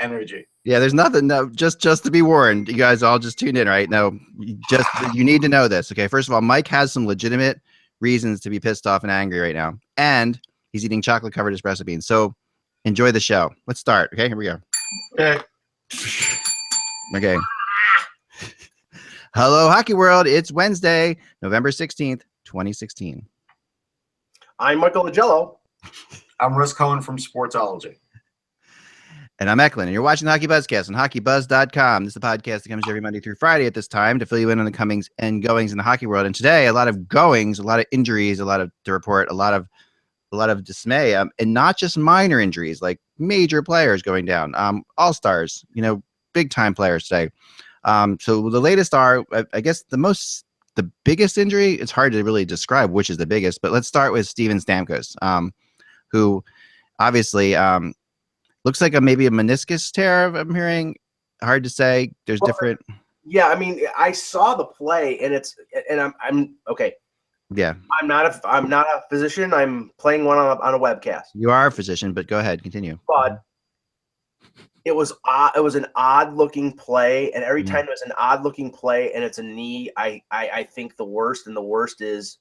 energy. Yeah, there's nothing. No, just to be warned, you guys all just tuned in, right? No, you need to know this. Okay, first of all, Mike has some legitimate reasons to be pissed off and angry right now, and he's eating chocolate covered espresso beans. So enjoy the show. Let's start. Okay, here we go. Okay. Okay. Hello, Hockey World. It's Wednesday, November 16th, 2016. I'm Michael Lagello. I'm Russ Cohen from Sportsology. And I'm Eklund, and you're watching the Hockey BuzzCast on HockeyBuzz.com. This is the podcast that comes every Monday through Friday at this time to fill you in on the comings and goings in the hockey world. And today, a lot of goings, a lot of injuries, a lot of to report, a lot of dismay, and not just minor injuries, like major players going down, all-stars, big time players today. So the latest are, I guess, the biggest injury. It's hard to really describe which is the biggest, but let's start with Steven Stamkos, who obviously looks like maybe a meniscus tear. I'm hearing. Hard to say. There's different. Yeah, I mean, I saw the play, and I'm okay. Yeah, I'm not a physician. I'm playing one on a webcast. You are a physician, but go ahead, continue. But it was an odd looking play, and every time there's an odd looking play and it's a knee, I think the worst, and the worst is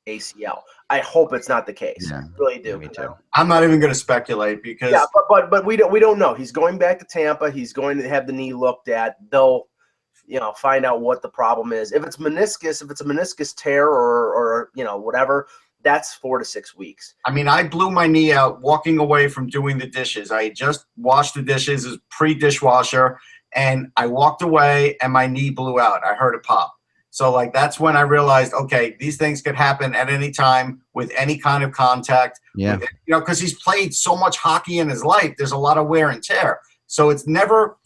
ACL. I hope it's not the case. Yeah, I really do. Yeah, me too. I'm not even going to speculate because but we don't know. He's going back to Tampa. He's going to have the knee looked at. They'll find out what the problem is. If it's a meniscus tear or whatever, that's 4 to 6 weeks. I mean, I blew my knee out walking away from doing the dishes. I just washed the dishes as pre-dishwasher, and I walked away and my knee blew out. I heard it pop. So, that's when I realized, okay, these things could happen at any time with any kind of contact. Yeah. Because he's played so much hockey in his life, there's a lot of wear and tear. So it's never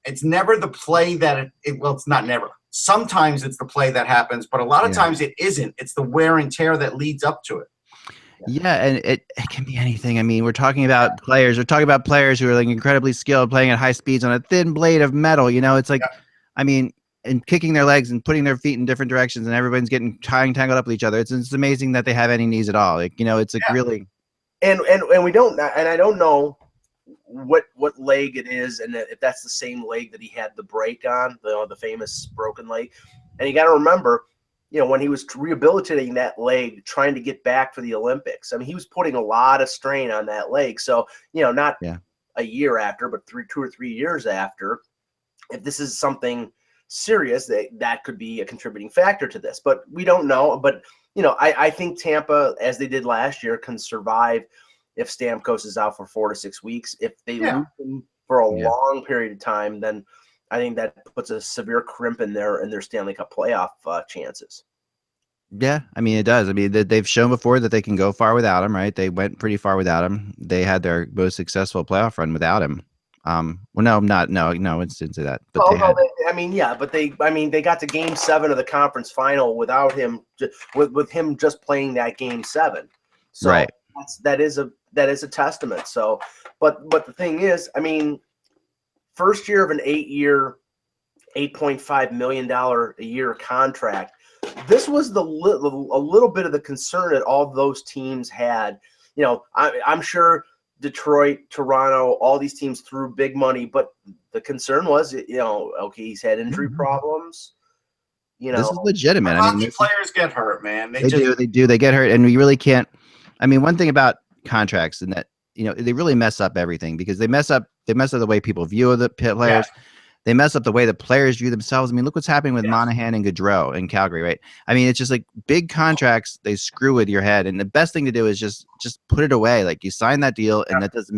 the play that it's not never. Sometimes it's the play that happens, but a lot of times it isn't. It's the wear and tear that leads up to it. Yeah, and it can be anything. I mean, we're talking about players. We're talking about players who are incredibly skilled, playing at high speeds on a thin blade of metal. It's like, I mean, and kicking their legs and putting their feet in different directions, and everyone's getting tangled up with each other. It's amazing that they have any knees at all. It's really. And we don't, and I don't know what leg it is, and if that's the same leg that he had the break on, the famous broken leg. And you got to remember, when he was rehabilitating that leg, trying to get back for the Olympics, I mean, he was putting a lot of strain on that leg. So, not a year after, but 2 or 3 years after, if this is something serious, that could be a contributing factor to this, but we don't know. But I think Tampa, as they did last year, can survive if Stamkos is out for 4 to 6 weeks. If they lose him for a long period of time, then I think that puts a severe crimp in their Stanley Cup playoff chances. Yeah, I mean, it does. I mean, they've shown before that they can go far without him, right? They went pretty far without him. They had their most successful playoff run without him. Well, no, it didn't say that. But they got to Game 7 of the conference final without him, with him just playing that Game 7. So right. that is a testament. So, but the thing is, I mean, first year of an 8-year, $8.5 million a year contract. This was a little bit of the concern that all those teams had. I'm sure Detroit, Toronto, all these teams threw big money, but the concern was, okay, he's had injury problems. This is legitimate. I mean, players get hurt, man. They do. They get hurt, and we really can't. I mean, one thing about contracts, and that they really mess up everything, because they mess up the way people view the players. Yeah. They mess up the way the players view themselves. I mean, look what's happening with Monahan and Gaudreau in Calgary, right? I mean, it's just like big contracts, they screw with your head. And the best thing to do is just put it away. Like, you sign that deal, and that's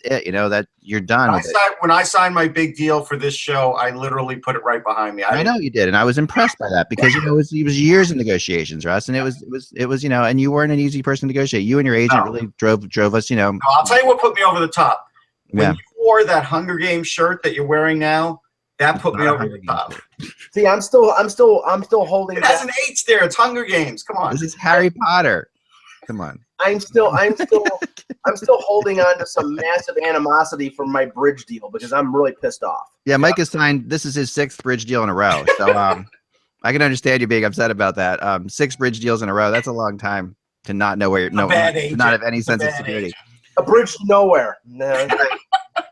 it. That you're done with it. When I signed my big deal for this show, I literally put it right behind me. I know you did, and I was impressed by that, because it was years of negotiations, Russ, and it was and you weren't an easy person to negotiate. You and your agent really drove us. No, I'll tell you what put me over the top. When you wore that Hunger Games shirt that you're wearing now, that put me over the top. See, I'm still holding. It has an H there. It's Hunger Games. Come on. This is Harry Potter. Come on. I'm still holding on to some massive animosity from my bridge deal, because I'm really pissed off. Yeah, Mike has signed. This is his 6th bridge deal in a row. So I can understand you being upset about that. 6 bridge deals in a row. That's a long time to not know where you're. To not have any sense of security. A bridge to nowhere.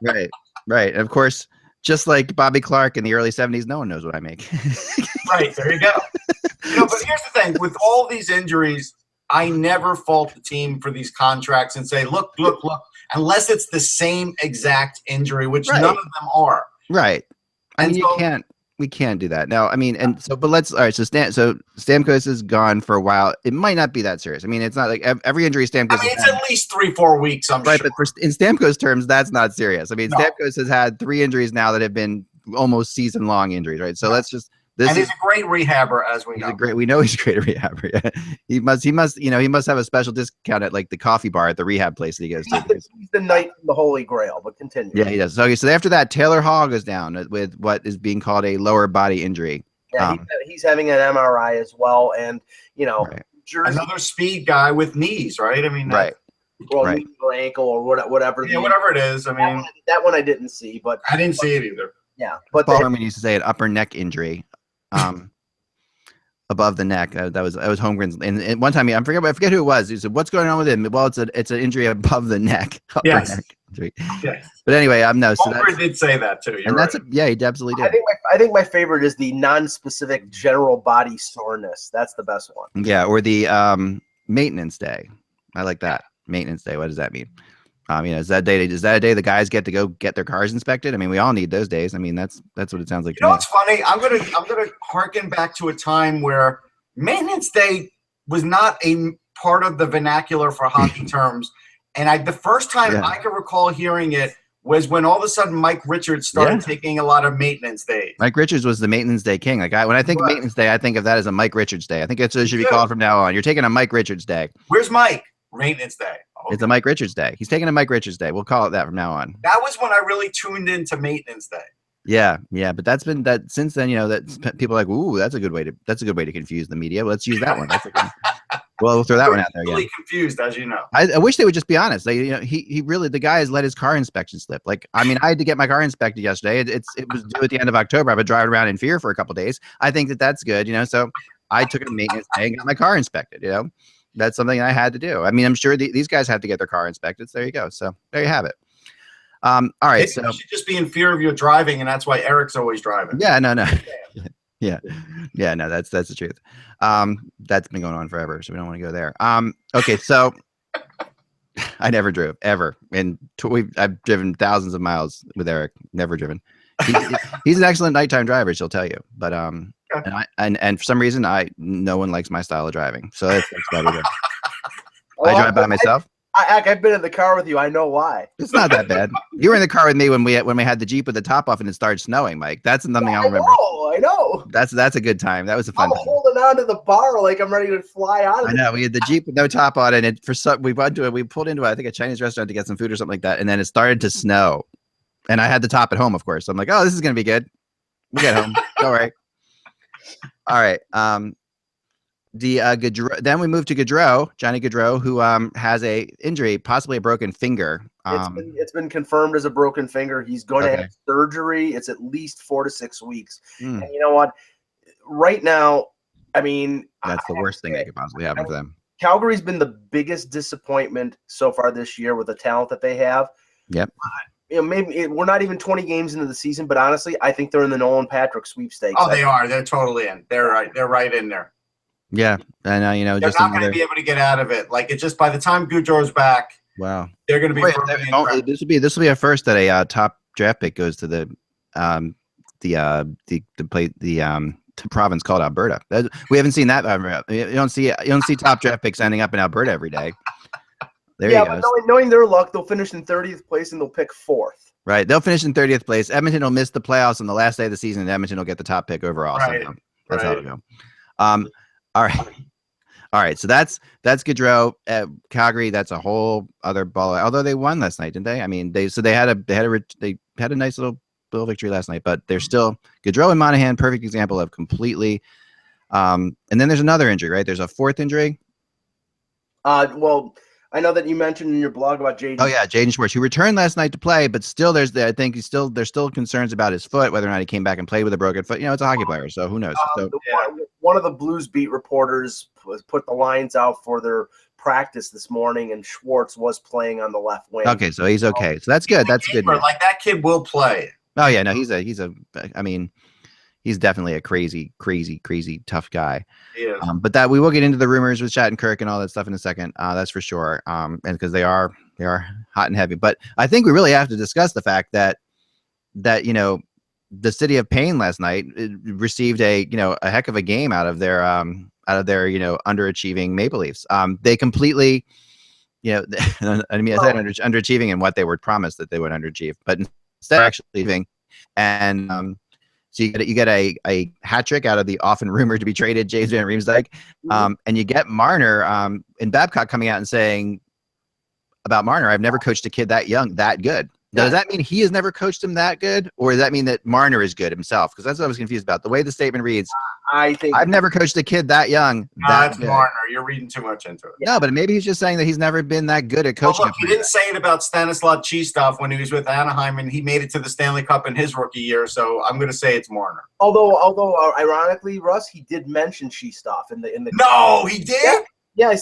Right. Right. And of course, just like Bobby Clark in the early 70s, no one knows what I make. Right, there you go. But here's the thing. With all these injuries, I never fault the team for these contracts and say, look, unless it's the same exact injury, which Right. none of them are. Right. I mean, we can't do that. No, I mean, and so, but let's, all right. So Stamkos is gone for a while. It might not be that serious. I mean, it's not like every injury Stamkos I mean, has it's had, at least 3-4 weeks, I'm right, sure. but in Stamkos terms, that's not serious. I mean, No. Stamkos has had 3 injuries now that have been almost season-long injuries, right? So let's just, and he's a great rehabber, as we know. we know he's a great rehabber. Yeah. He must have a special discount at like the coffee bar at the rehab place that he goes to. He's the knight in the Holy Grail, but continue. Yeah, he does. So, so after that, Taylor Hall goes down with what is being called a lower body injury. Yeah, he's having an MRI as well, and right. Jersey, another speed guy with knees, right? I mean, right. knee or ankle or whatever. Yeah, whatever it is. I mean, that one I didn't see, but I didn't see it either. Yeah, but Paul Herman used to say an upper neck injury. Above the neck. That was Holmgren's. And one time, I forget who it was. He said, "What's going on with him?" Well, it's an injury above the neck. Yes. Neck injury. Yes. But anyway, no. So Holmgren did say that too. And that's yeah, he absolutely did. I think my favorite is the non-specific general body soreness. That's the best one. Yeah, or the maintenance day. I like that. Maintenance day. What does that mean? Is that a day the guys get to go get their cars inspected? I mean, we all need those days. I mean, that's what it sounds like. You know what's funny? I'm gonna harken back to a time where maintenance day was not a part of the vernacular for hockey terms, and the first time I can recall hearing it was when all of a sudden Mike Richards started taking a lot of maintenance days. Mike Richards was the maintenance day king. Like when I think of maintenance day, I think of that as a Mike Richards day. I think that's what it should be called from now on. You're taking a Mike Richards day. Where's Mike? Maintenance day. Okay. It's a Mike Richards day. He's taking a Mike Richards day. We'll call it that from now on. That was when I really tuned into maintenance day. Yeah, but that's been that since then. That people are like, ooh, that's a good way to confuse the media. Let's use that one. We'll throw that one out there. Really confused, as you know. I wish they would just be honest. He really, the guy has let his car inspection slip. Like, I mean, I had to get my car inspected yesterday. It was due at the end of October. I've been driving around in fear for a couple of days. I think that's good. So I took a maintenance day and got my car inspected. That's something I had to do. I mean, I'm sure these guys have to get their car inspected. So there you go. So there you have it. All right. Maybe so you should just be in fear of your driving, and that's why Eric's always driving. Yeah. No. Yeah. No. That's the truth. That's been going on forever, so we don't want to go there. Okay. So I never drove ever, and I've driven thousands of miles with Eric. Never driven. He's an excellent nighttime driver. She'll tell you, but and for some reason, no one likes my style of driving. So that's why we do. I drive by myself. I've been in the car with you. I know why. It's not that bad. You were in the car with me when we had the Jeep with the top off and it started snowing, Mike. That's something I'll remember. I know. That's a good time. That was a fun time. I'm holding on to the bar like I'm ready to fly out of it. I know. We had the Jeep with no top on it, and we pulled into I think a Chinese restaurant to get some food or something like that, and then it started to snow. And I had the top at home, of course. So I'm like, oh, this is gonna be good. We'll get home. Don't worry. All right. Then we moved to Gaudreau, Johnny Gaudreau, who has a injury, possibly a broken finger. It's been confirmed as a broken finger. He's going to have surgery. It's at least 4 to 6 weeks. And you know what? Right now, I mean, that's the worst thing that could possibly happen for them. Calgary's been the biggest disappointment so far this year with the talent that they have. Yep. Maybe we're not even 20 games into the season, but honestly, I think they're in the Nolan Patrick sweepstakes. Oh, they are. They're totally in. They're right. They're right in there. Yeah, and they're just not going to be able to get out of it. Like, it's just by the time Gaudreau's back, wow, they're going to be. This will be a first that a top draft pick goes to the province called Alberta. We haven't seen that. You don't see top draft picks ending up in Alberta every day. There you go. But knowing their luck, they'll finish in 30th place and they'll pick 4th. Right, they'll finish in 30th place. Edmonton will miss the playoffs on the last day of the season, and Edmonton will get the top pick overall. Right. So that's how it'll go. All right. So that's Gaudreau. Calgary. That's a whole other ball. Although they won last night, didn't they? I mean, they had a nice little victory last night, but they're still Gaudreau and Monahan. Perfect example of completely. And then there's another injury, right? There's a 4th injury. Well, I know that you mentioned in your blog about Jaden. Oh yeah, Jaden Schwartz, who returned last night to play, but still, there's still concerns about his foot, whether or not he came back and played with a broken foot. It's a hockey player, so who knows? One of the Blues beat reporters put the lines out for their practice this morning, and Schwartz was playing on the left wing. Okay, so he's okay. So that's good. That's good news. Like that kid will play. Oh yeah, no, I mean, he's definitely a crazy tough guy. Yeah. But that we will get into the rumors with Shattenkirk and all that stuff in a second. That's for sure. And because they are hot and heavy. But I think we really have to discuss the fact that the City of Pain last night received a heck of a game out of their underachieving Maple Leafs. They completely, I mean, I said underachieving in what they were promised that they would underachieve, but instead actually achieving. And so you get a hat trick out of the often rumored to be traded James Van Riemsdyk, and you get Marner and Babcock coming out and saying about Marner, I've never coached a kid that young, that good. Now, does that mean he has never coached him that good, or does that mean that Marner is good himself? Because that's what I was confused about. The way the statement reads, I think I've never coached a kid that young. That's Marner. You're reading too much into it. No, but maybe he's just saying that he's never been that good at coaching. Well, look, he didn't say it about Stanislav Chistov when he was with Anaheim, and he made it to the Stanley Cup in his rookie year. So I'm going to say it's Marner. Although ironically, Russ, he did mention Chistov in the. No, he did. Yeah, he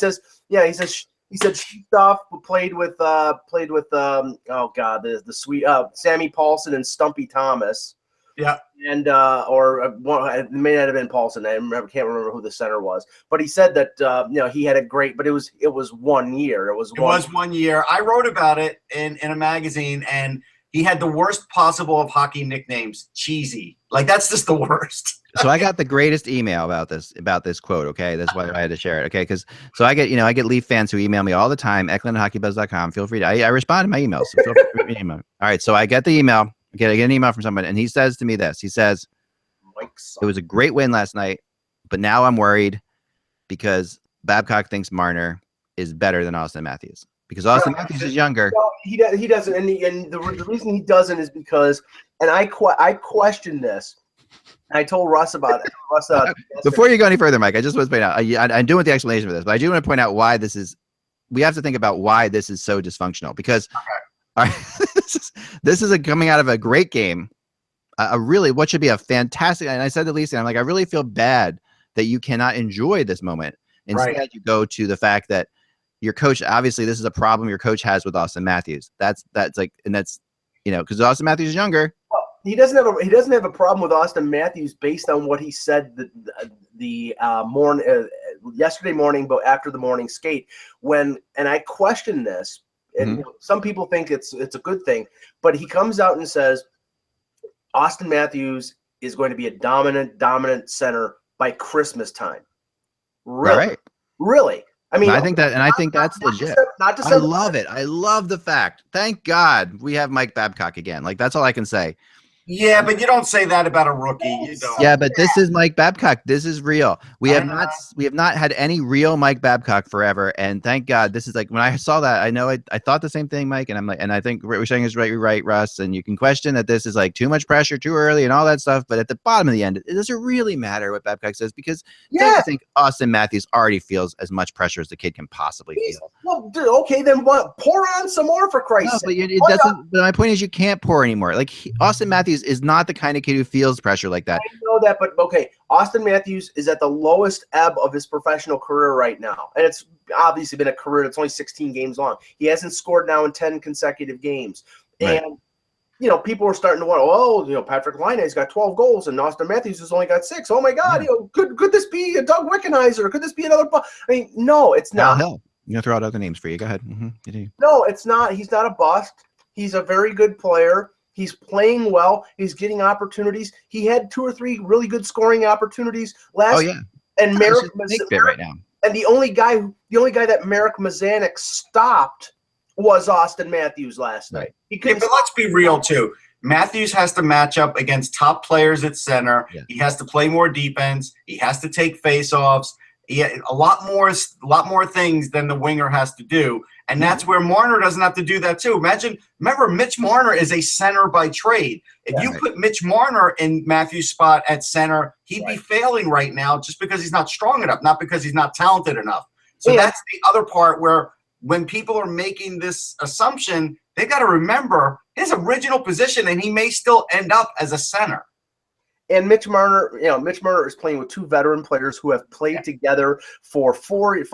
said Chistov played with the sweet Sammy Paulson and Stumpy Thomas. Yeah. And it may not have been Paulson. Can't remember who the center was. But he said that he had a great, but it was 1 year. It was 1 year. I wrote about it in a magazine, and he had the worst possible of hockey nicknames. Cheesy. Like, that's just the worst. So I got the greatest email about this quote. Okay, that's why I had to share it. Okay, because I get Leaf fans who email me all the time. Eklund@hockeybuzz.com. Feel free to. I respond to my emails. So feel free to email. All right, so I get the email. I get an email from someone, and he says to me this. He says, "It was a great win last night, but now I'm worried because Babcock thinks Marner is better than Austin Matthews because Austin Matthews is younger." No, he doesn't, and the reason he doesn't is because, and I question this. I told Russ about it. Before you go any further, Mike, I just want to point out, I'm doing the explanation for this, but I do want to point out why this is. We have to think about why this is so dysfunctional because. All right, this is coming out of a great game, what should be a fantastic. And I said to Lisa, I'm like, I really feel bad that you cannot enjoy this moment. Instead, you go to the fact that your coach. Obviously, this is a problem your coach has with Austin Matthews. That's because Austin Matthews is younger. Well, he doesn't have a problem with Austin Matthews based on what he said yesterday morning, but after the morning skate and I question this. And some people think it's a good thing, but he comes out and says Austin Matthews is going to be a dominant center by Christmas time. Really? Right. Really? I mean, I think that's legit. I love it. I love the fact. Thank God we have Mike Babcock again. Like, that's all I can say. Yeah, but you don't say that about a rookie. You don't. Yeah, but this is Mike Babcock. This is real. We have not had any real Mike Babcock forever, and thank God this is like when I saw that. I know I thought the same thing, Mike, and I'm like, and I think what we're saying is right, Russ. And you can question that this is like too much pressure, too early, and all that stuff. But at the bottom of the end, it doesn't really matter what Babcock says because I think Austin Matthews already feels as much pressure as the kid can possibly feel. Well, dude, okay, then what? Pour on some more for Christ's sake. But my point is, you can't pour anymore. Like Austin Matthews is not the kind of kid who feels pressure like that. I know that, but okay, Austin Matthews is at the lowest ebb of his professional career right now, and it's obviously been a career that's only 16 games long. He hasn't scored now in 10 consecutive games, and people are starting to wonder, Patrick Laine's got 12 goals, and Austin Matthews has only got 6. Oh my God, could this be a Doug Wickenheiser? Could this be another? I mean, no, it's not. Hell, I'm gonna throw out other names for you. Go ahead. No, it's not. He's not a bust. He's a very good player. He's playing well. He's getting opportunities. He had 2 or 3 really good scoring opportunities last. Oh yeah. And Marek right now. And the only guy that Marek Mazanik stopped was Austin Matthews last night. But let's be real too. Matthews has to match up against top players at center. Yeah. He has to play more defense. He has to take faceoffs. A lot more things than the winger has to do. And that's where Marner doesn't have to do that too. Remember, Mitch Marner is a center by trade. If you put Mitch Marner in Matthew's spot at center, he'd be failing right now just because he's not strong enough, not because he's not talented enough. So that's the other part where when people are making this assumption, they got to remember his original position, and he may still end up as a center. And Mitch Marner, Mitch Marner is playing with two veteran players who have played together for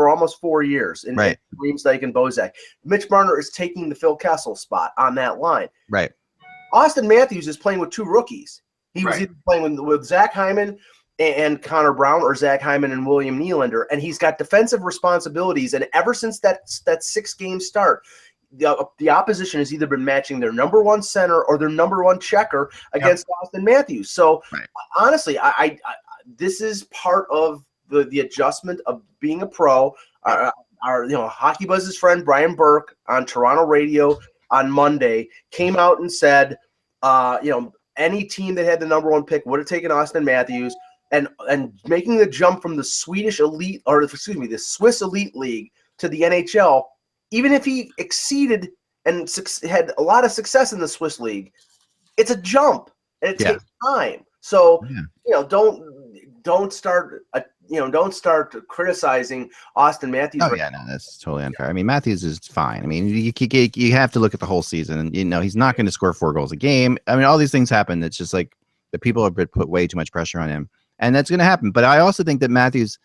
almost 4 years in Riemsdyk and Bozak. Mitch Marner is taking the Phil Kessel spot on that line. Right. Austin Matthews is playing with two rookies. He was either playing with Zach Hyman and Connor Brown, or Zach Hyman and William Nylander, and he's got defensive responsibilities. And ever since that 6-game start, the opposition has either been matching their number one center or their number one checker against Austin Matthews. So honestly, I this is part of the adjustment of being a pro. Our Hockey Buzz's friend Brian Burke on Toronto radio on Monday came out and said, any team that had the number one pick would have taken Austin Matthews, and making the jump from the the Swiss Elite League to the NHL. Even if he exceeded and had a lot of success in the Swiss League, it's a jump and it takes time. So don't start criticizing Austin Matthews. Oh no, that's totally unfair. I mean, Matthews is fine. I mean, you have to look at the whole season, and he's not going to score 4 goals a game. I mean, all these things happen. It's just like the people have put way too much pressure on him, and that's going to happen. But I also think that Matthews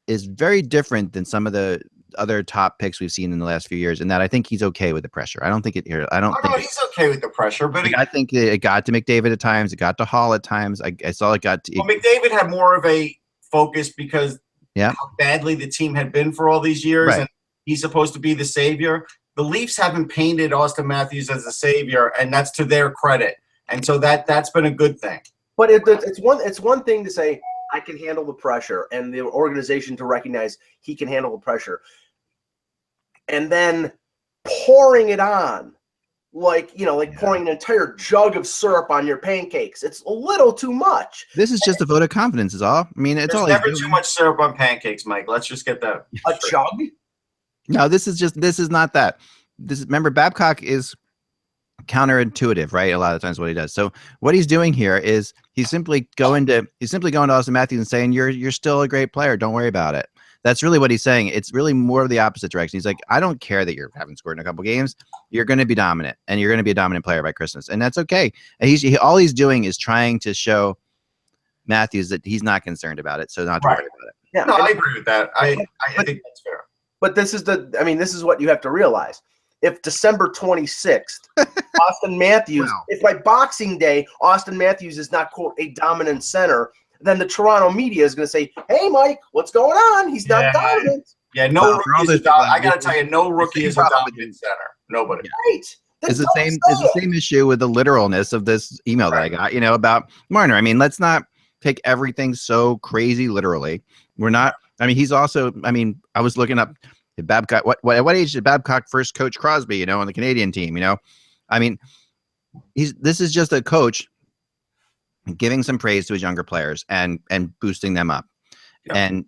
is very different than some of the other top picks we've seen in the last few years, and that I think he's okay with the pressure. I don't think he's okay with the pressure, but I think it got to McDavid at times, it got to Hall at times. I saw it got to McDavid had more of a focus because how badly the team had been for all these years, and he's supposed to be the savior. The Leafs haven't painted Austin Matthews as a savior, and that's to their credit, and so that's been a good thing. But it's one thing to say I can handle the pressure, and the organization to recognize he can handle the pressure, and then pouring it on like pouring an entire jug of syrup on your pancakes. It's a little too much. This is just a vote of confidence is all. I mean, it's all never too much syrup on pancakes, Mike. Let's just get that. A jug? No, this is not that. Remember, Babcock is counterintuitive, right? A lot of times what he does. So what he's doing here is he's simply going to Austin Matthews and saying, you're still a great player. Don't worry about it. That's really what he's saying. It's really more of the opposite direction. He's like, I don't care that you haven't scored in a couple games. You're going to be dominant, and you're going to be a dominant player by Christmas, and that's okay. And all he's doing is trying to show Matthews that he's not concerned about it, so not to worry about it. Yeah, no, I agree with that. I think that's fair. But this is what you have to realize. If December 26th, Austin Matthews, if by Boxing Day, Austin Matthews is not, quote, a dominant center, then the Toronto media is going to say, hey, Mike, what's going on? He's not dominant. Yeah, I got to tell you, no rookie is a dominant center. Nobody. Right. It's the same issue with the literalness of this email that I got, about Marner. I mean, let's not take everything so crazy literally. We're not. I mean, he's also. I mean, I was looking up Babcock. What age did Babcock first coach Crosby? On the Canadian team. I mean, this is just a coach giving some praise to his younger players and boosting them up, and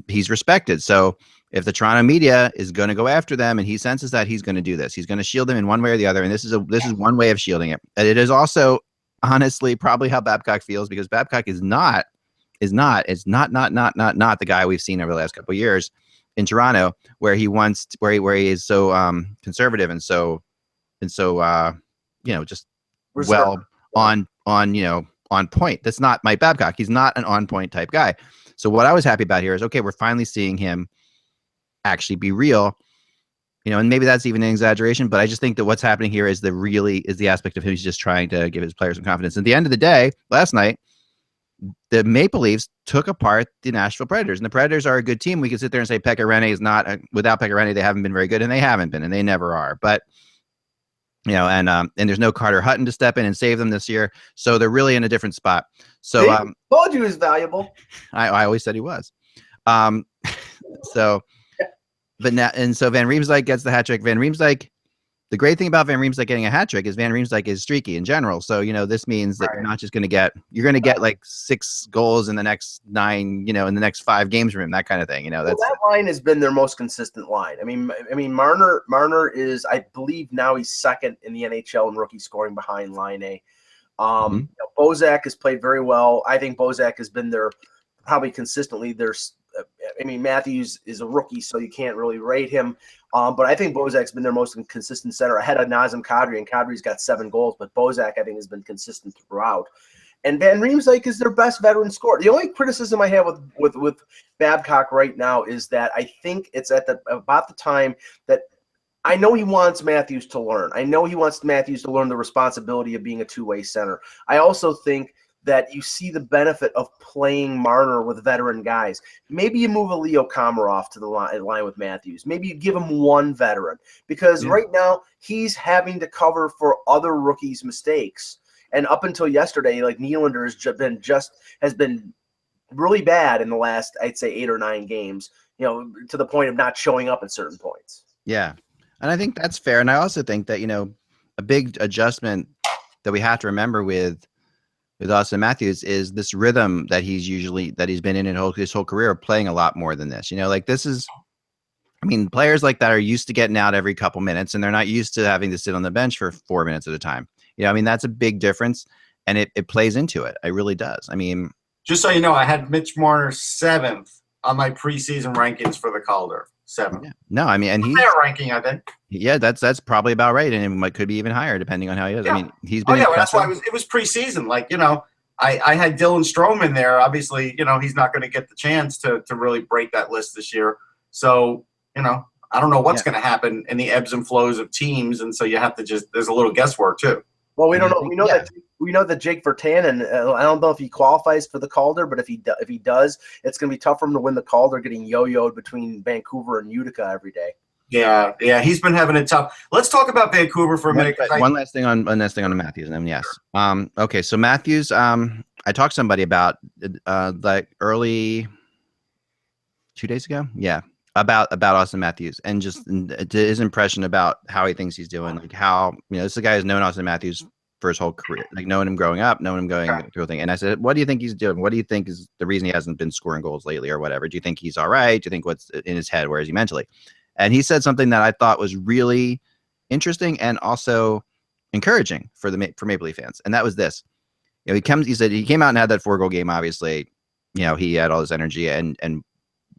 he's respected. So if the Toronto media is going to go after them and he senses that, he's going to do this. He's going to shield them in one way or the other, and this is one way of shielding it. And it is also honestly probably how Babcock feels, because Babcock is not the guy we've seen over the last couple of years in Toronto, where he is so conservative and so just well on point. That's not Mike Babcock. He's not an on point type guy. So what I was happy about here is, okay, we're finally seeing him actually be real, and maybe that's even an exaggeration, but I just think that what's happening here is the aspect of him. He's just trying to give his players some confidence. At the end of the day, last night, the Maple Leafs took apart the Nashville Predators, and the Predators are a good team. We can sit there and say Pekka Rinne is not without Pekka Rinne, they haven't been very good, and they haven't been, and they never are. But and there's no Carter Hutton to step in and save them this year, so they're really in a different spot. So told you he was valuable. I always said he was. So Van Riemsdyk gets the hat trick. Van Riemsdyk, the great thing about Van Riemsdyk getting a hat trick is Van Riemsdyk is streaky in general. So, this means that you're not just going to get like 6 goals in the next 9, in the next 5 games from him, that kind of thing. That line has been their most consistent line. I mean, Marner is, I believe now he's second in the NHL in rookie scoring behind Laine. Bozak has played very well. I think Bozak has been probably consistently Matthews is a rookie, so you can't really rate him. But I think Bozak's been their most consistent center ahead of Nazem Kadri, and Kadri's got 7 goals, but Bozak, I think, has been consistent throughout. And Van Riemsdyk is their best veteran scorer. The only criticism I have with Babcock right now is that I think it's about the time that I know he wants Matthews to learn. I know he wants Matthews to learn the responsibility of being a two-way center. I also think that you see the benefit of playing Marner with veteran guys. Maybe you move a Leo Komarov to the line with Matthews. Maybe you give him one veteran, because right now he's having to cover for other rookies' mistakes. And up until yesterday, like, Nylander has been really bad in the last, I'd say, 8 or 9 games, to the point of not showing up at certain points. Yeah. And I think that's fair. And I also think that, a big adjustment that we have to remember with Austin Matthews is this rhythm that he's been in his whole career, playing a lot more than this. Players like that are used to getting out every couple minutes, and they're not used to having to sit on the bench for 4 minutes at a time. That's a big difference, and it plays into it. It really does. Just so you know, I had Mitch Marner 7th on my preseason rankings for the Calder. 7th. Yeah. No, and he's fair ranking, I think. Yeah, that's probably about right, and it could be even higher depending on how he is. Yeah. He's been. Well, that's why it was preseason. I had Dylan Strome there. Obviously, he's not going to get the chance to really break that list this year. So, I don't know what's going to happen in the ebbs and flows of teams, and so you have to there's a little guesswork too. Well, we don't know. We know that Jake Virtanen, I don't know if he qualifies for the Calder, but if he does, it's going to be tough for him to win the Calder, getting yo-yoed between Vancouver and Utica every day. Yeah, he's been having it tough. Let's talk about Vancouver for a minute. One last thing on Matthews, and then yes. Okay, so Matthews, I talked to somebody about early 2 days ago. Yeah. About Austin Matthews, and just his impression about how he thinks he's doing. Like, how, this is a guy who's known Austin Matthews for his whole career, like knowing him growing up, knowing him going through a thing. And I said, what do you think he's doing? What do you think is the reason he hasn't been scoring goals lately or whatever? Do you think he's all right? Do you think what's in his head? Where is he mentally? And he said something that I thought was really interesting and also encouraging for Maple Leaf fans. And that was this. He said he came out and had that 4-goal game. Obviously, he had all this energy and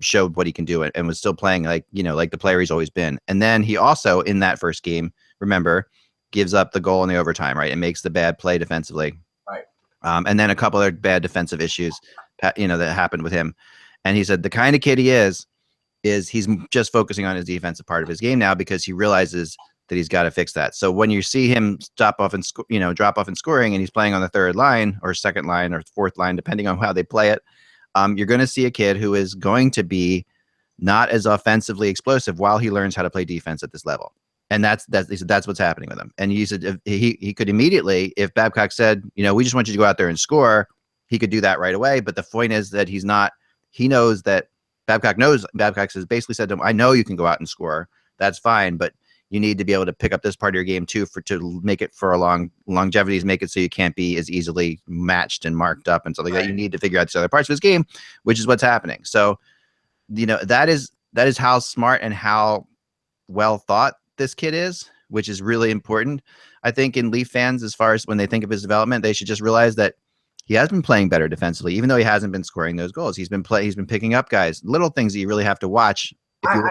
showed what he can do and was still playing like the player he's always been. And then he also, in that first game, remember, gives up the goal in the overtime, right? And makes the bad play defensively. Right. And then a couple other bad defensive issues, that happened with him. And he said the kind of kid he is he's just focusing on his defensive part of his game now, because he realizes that he's got to fix that. So when you see him drop off in scoring, and he's playing on the third line or second line or fourth line, depending on how they play it, you're going to see a kid who is going to be not as offensively explosive while he learns how to play defense at this level. And that's what's happening with him. And he said if he could immediately, if Babcock said, we just want you to go out there and score, he could do that right away. But the point is that he knows that Babcock has basically said to him, I know you can go out and score. That's fine. But you need to be able to pick up this part of your game too, to make it for a longevities, make it so you can't be as easily matched and marked up and stuff like that. You need to figure out these other parts of his game, which is what's happening. So, that is how smart and how well thought this kid is, which is really important. I think in Leaf fans, as far as when they think of his development, they should just realize that he has been playing better defensively, even though he hasn't been scoring those goals. He's been picking up guys, little things that you really have to watch. But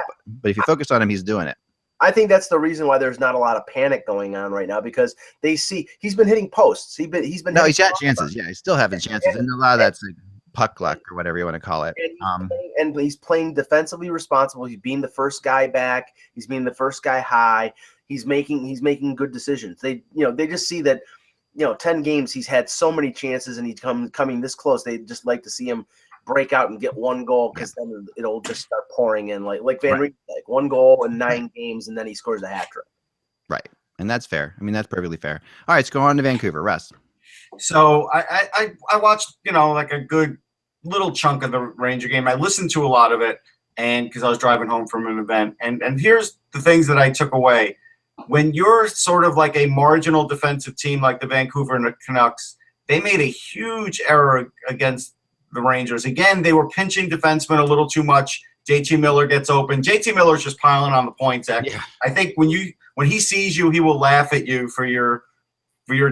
if you focus on him, he's doing it. I think that's the reason why there's not a lot of panic going on right now, because they see he's been hitting posts. He's had chances. Yeah, he's still having chances, and a lot of that's like puck luck or whatever you want to call it. And he's playing defensively responsible. He's being the first guy back. He's being the first guy high. He's making good decisions. They just see that 10 games he's had so many chances, and he's coming this close. They just like to see him break out and get one goal, because then it'll just start pouring in like Van Riemsdyk, like 1 goal in 9 games, and then he scores a hat trick. Right, and that's fair. That's perfectly fair. All right, let's go on to Vancouver. Russ. So I watched like a good little chunk of the Ranger game. I listened to a lot of it, and because I was driving home from an event, and here's the things that I took away. When you're sort of like a marginal defensive team like the Vancouver Canucks, they made a huge error against the Rangers. Again, they were pinching defensemen a little too much. JT Miller gets open. JT Miller's just piling on the points. Yeah. I think when he sees you, he will laugh at you for your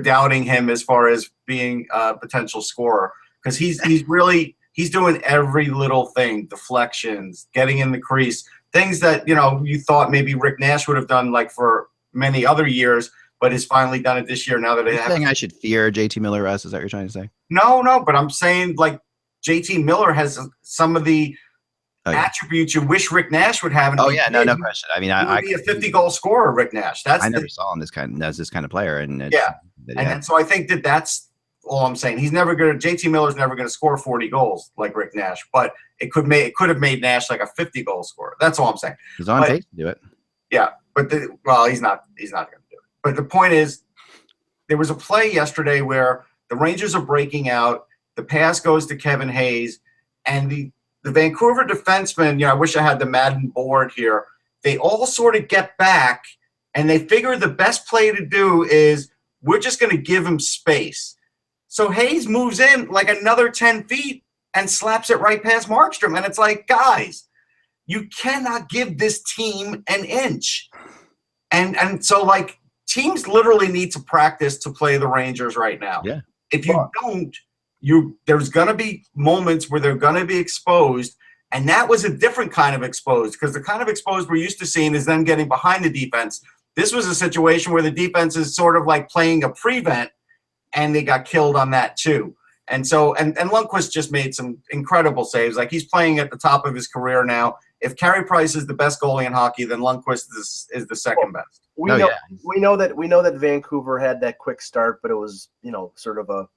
doubting him as far as being a potential scorer, because he's doing every little thing, deflections, getting in the crease, things that you thought maybe Rick Nash would have done like for many other years. but has finally done it this year. Now that Are you saying I should fear JT Miller, Russ? Is that what you're trying to say? No, but I'm saying like JT Miller has some of the attributes you wish Rick Nash would have. No question. I mean, he would be a 50-goal scorer, Rick Nash. I never saw him as this kind of player, and and so I think that's all I'm saying. JT Miller's never gonna score 40 goals like Rick Nash, but it could have made Nash like a 50-goal scorer. That's all I'm saying. He's on pace to do it. Yeah, but he's not gonna do it. But the point is, there was a play yesterday where the Rangers are breaking out. The pass goes to Kevin Hayes, and the Vancouver defensemen, I wish I had the Madden board here. They all sort of get back, and they figure the best play to do is we're just going to give him space. So Hayes moves in like another 10 feet and slaps it right past Markstrom. And it's like, guys, you cannot give this team an inch. And so, like, teams literally need to practice to play the Rangers right now. Yeah. If you don't, there's going to be moments where they're going to be exposed, and that was a different kind of exposed, because the kind of exposed we're used to seeing is them getting behind the defense. This was a situation where the defense is sort of like playing a prevent, and they got killed on that too. And so, and Lundqvist just made some incredible saves. Like, he's playing at the top of his career now. If Carey Price is the best goalie in hockey, then Lundqvist is the second best. We know that Vancouver had that quick start, but it was sort of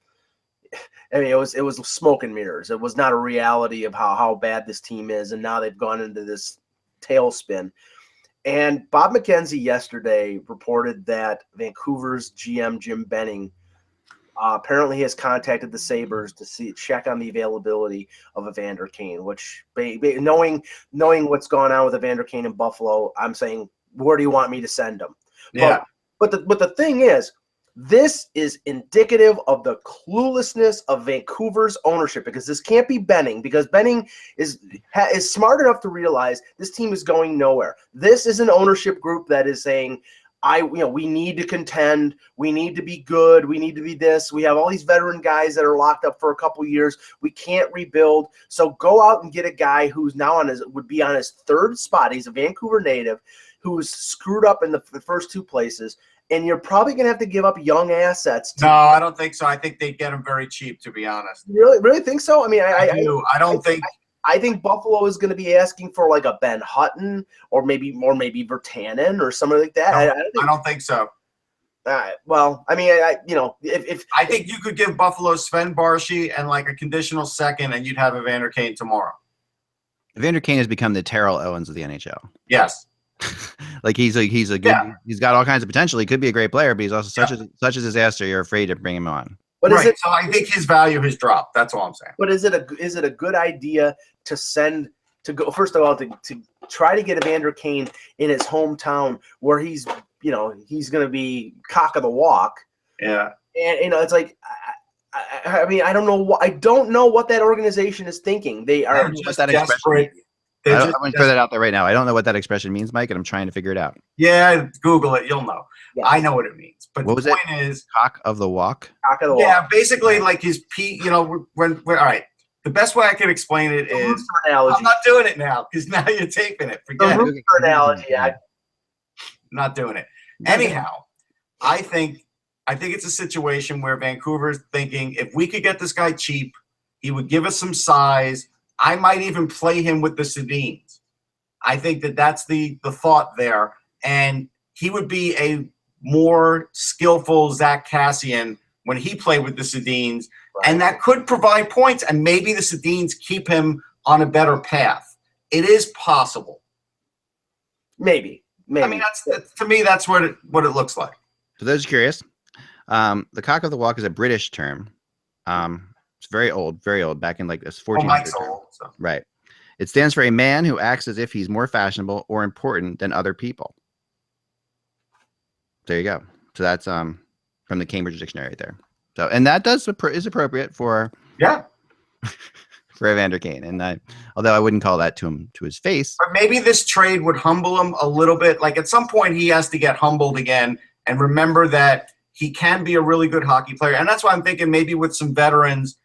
it was smoke and mirrors. It was not a reality of how bad this team is, and now they've gone into this tailspin. And Bob McKenzie yesterday reported that Vancouver's GM Jim Benning apparently has contacted the Sabres to check on the availability of Evander Kane, which, knowing what's going on with Evander Kane in Buffalo, I'm saying, where do you want me to send him? Yeah. But the thing is, this is indicative of the cluelessness of Vancouver's ownership, because this can't be Benning, because Benning is smart enough to realize this team is going nowhere. This is an ownership group that is saying, we need to contend, we need to be good, we need to be this. We have all these veteran guys that are locked up for a couple years. We can't rebuild. So go out and get a guy who's now would be on his third spot. He's a Vancouver native who's screwed up in the first two places. And you're probably going to have to give up young assets. No, I don't think so. I think they'd get him very cheap, to be honest. Really think so? I mean, I do. I think Buffalo is going to be asking for like a Ben Hutton or maybe Virtanen or something like that. I don't think so. Well, I mean, if I think you could give Buffalo Sven Barshy and like a conditional second, and you'd have Evander Kane tomorrow. Evander Kane has become the Terrell Owens of the NHL. Yes. Like, he's a good, he's got all kinds of potential. He could be a great player, but he's also such a disaster. You're afraid to bring him on. But right. So I think his value has dropped. That's all I'm saying. But is it a good idea to go first of all to try to get Evander Kane in his hometown where he's going to be cock of the walk? Yeah. And it's like, I mean, I don't know what that organization is thinking. They are just desperate. I'm going to throw that out there right now. I don't know what that expression means, Mike, and I'm trying to figure it out. Yeah, Google it. You'll know. Yeah. I know what it means. But what was the point is, cock of the walk? Cock of the walk. Yeah, basically like his pee. When all right. The best way I can explain it is, I'm not doing it now because now you're taping it. Forget it. Analogy. I'm not doing it. Anyhow, I think it's a situation where Vancouver's thinking, if we could get this guy cheap, he would give us some size. I might even play him with the Sedins. I think that's the thought there. And he would be a more skillful Zach Cassian when he played with the Sedins. Right. And that could provide points. And maybe the Sedins keep him on a better path. It is possible. Maybe. I mean, to me, that's what it looks like. For those curious, the cock of the walk is a British term. It's very old, back in like this 1400s. Mike's old, so. Right. It stands for a man who acts as if he's more fashionable or important than other people. There you go. So that's from the Cambridge Dictionary right there. So, and that is appropriate for for Evander Kane. And although I wouldn't call that to his face. But maybe this trade would humble him a little bit. Like, at some point he has to get humbled again and remember that he can be a really good hockey player. And that's why I'm thinking maybe with some veterans,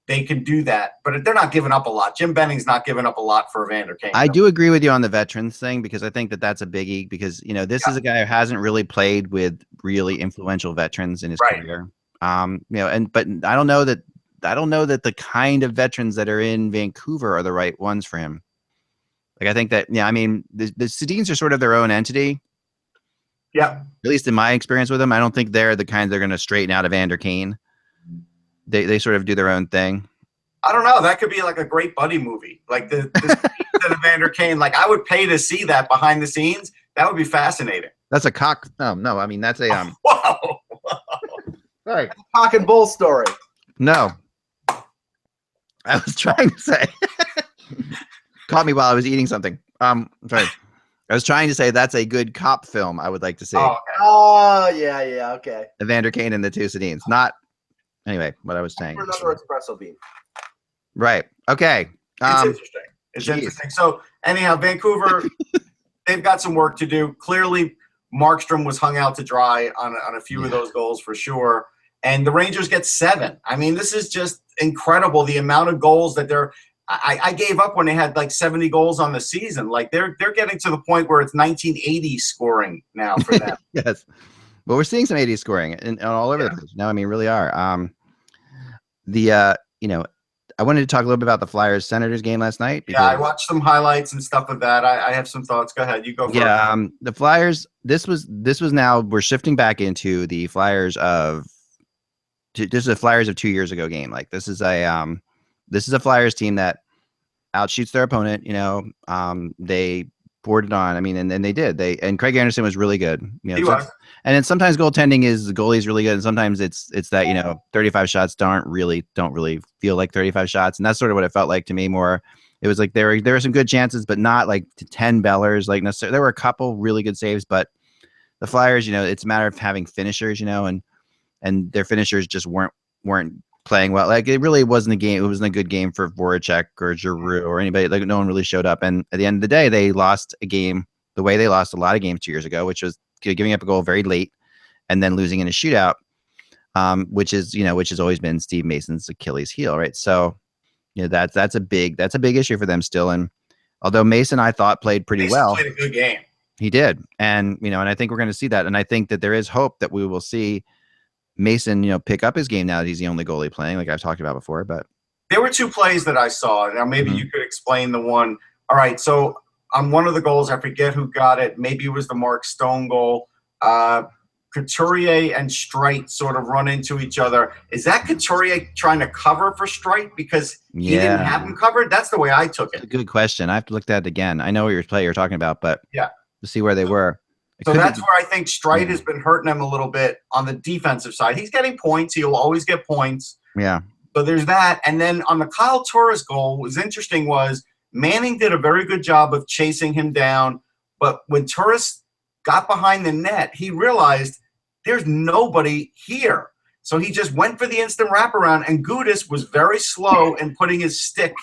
they can do that. But they're not giving up a lot. Jim Benning's not giving up a lot for Evander Kane. I do agree with you on the veterans thing, because I think that that's a biggie, because, you know, this is a guy who hasn't really played with really influential veterans in his career. You know, but I don't know that the kind of veterans that are in Vancouver are the right ones for him. Like, I think that, I mean, the Sedins are sort of their own entity. Yeah. At least in my experience with them, I don't think they're the kind that are going to straighten out Evander Kane. They sort of do their own thing. I don't know. That could be like a great buddy movie. Like the Evander Kane. Like, I would pay to see that behind the scenes. That would be fascinating. That's a cock. No. I mean, that's a Whoa. Sorry. Cock and bull story. No. I was trying to say. Caught me while I was eating something. Sorry. I was trying to say that's a good cop film I would like to see. Oh, yeah, okay. Evander Kane and the two Sedins. Not anyway, what I was saying. For another espresso bean. Right. Okay. It's interesting. It's interesting. So anyhow, Vancouver, they've got some work to do. Clearly, Markstrom was hung out to dry on a few of those goals for sure. And the Rangers get 7. I mean, this is just incredible, the amount of goals that they're I gave up when they had like 70 goals on the season. Like they're getting to the point where it's 1980 scoring now for them. Yes. Well, we're seeing some 80s scoring and all over the place. No, I mean, really are. You know, I wanted to talk a little bit about the Flyers Senators game last night. Yeah, I watched some highlights and stuff of that. I have some thoughts. Go ahead. You go first. Yeah, the Flyers, this was now we're shifting back into the Flyers of this is a Flyers of 2 years ago game. Like this is a Flyers team that outshoots their opponent. You know, they poured it on. I mean, and they did. And Craig Anderson was really good. You know, he was. And then sometimes goaltending is the goalie's really good, and sometimes it's that, you know, 35 shots don't really feel like 35 shots, and that's sort of what it felt like to me. More, it was like there were some good chances, but not like to 10 bellers. Like necessarily, there were a couple really good saves, but the Flyers, you know, it's a matter of having finishers, you know, and their finishers just weren't playing well. Like it really wasn't a game. It wasn't a good game for Voracek or Giroux or anybody. Like no one really showed up, and at the end of the day, they lost a game the way they lost a lot of games 2 years ago, which was giving up a goal very late and then losing in a shootout, which has always been Steve Mason's Achilles heel, right? So, you know, that's a big issue for them still. And although Mason, I thought, played pretty well, played a good game. He did, and you know, and I think we're going to see that, and I think that there is hope that we will see Mason, you know, pick up his game now that he's the only goalie playing, like I've talked about before. But there were 2 plays that I saw. Now maybe you could explain the one. All right, so on one of the goals, I forget who got it. Maybe it was the Mark Stone goal. Couturier and Streit sort of run into each other. Is that Couturier trying to cover for Streit because he didn't have him covered? That's the way I took it. Good question. I have to look at it again. I know what your play you're talking about, but to see where they were. So that's where I think Streit has been hurting him a little bit on the defensive side. He's getting points. He'll always get points. Yeah. So there's that. And then on the Kyle Turris goal, what was interesting was Manning did a very good job of chasing him down. But when Turris got behind the net, he realized there's nobody here. So he just went for the instant wraparound, and Gudas was very slow in putting his stick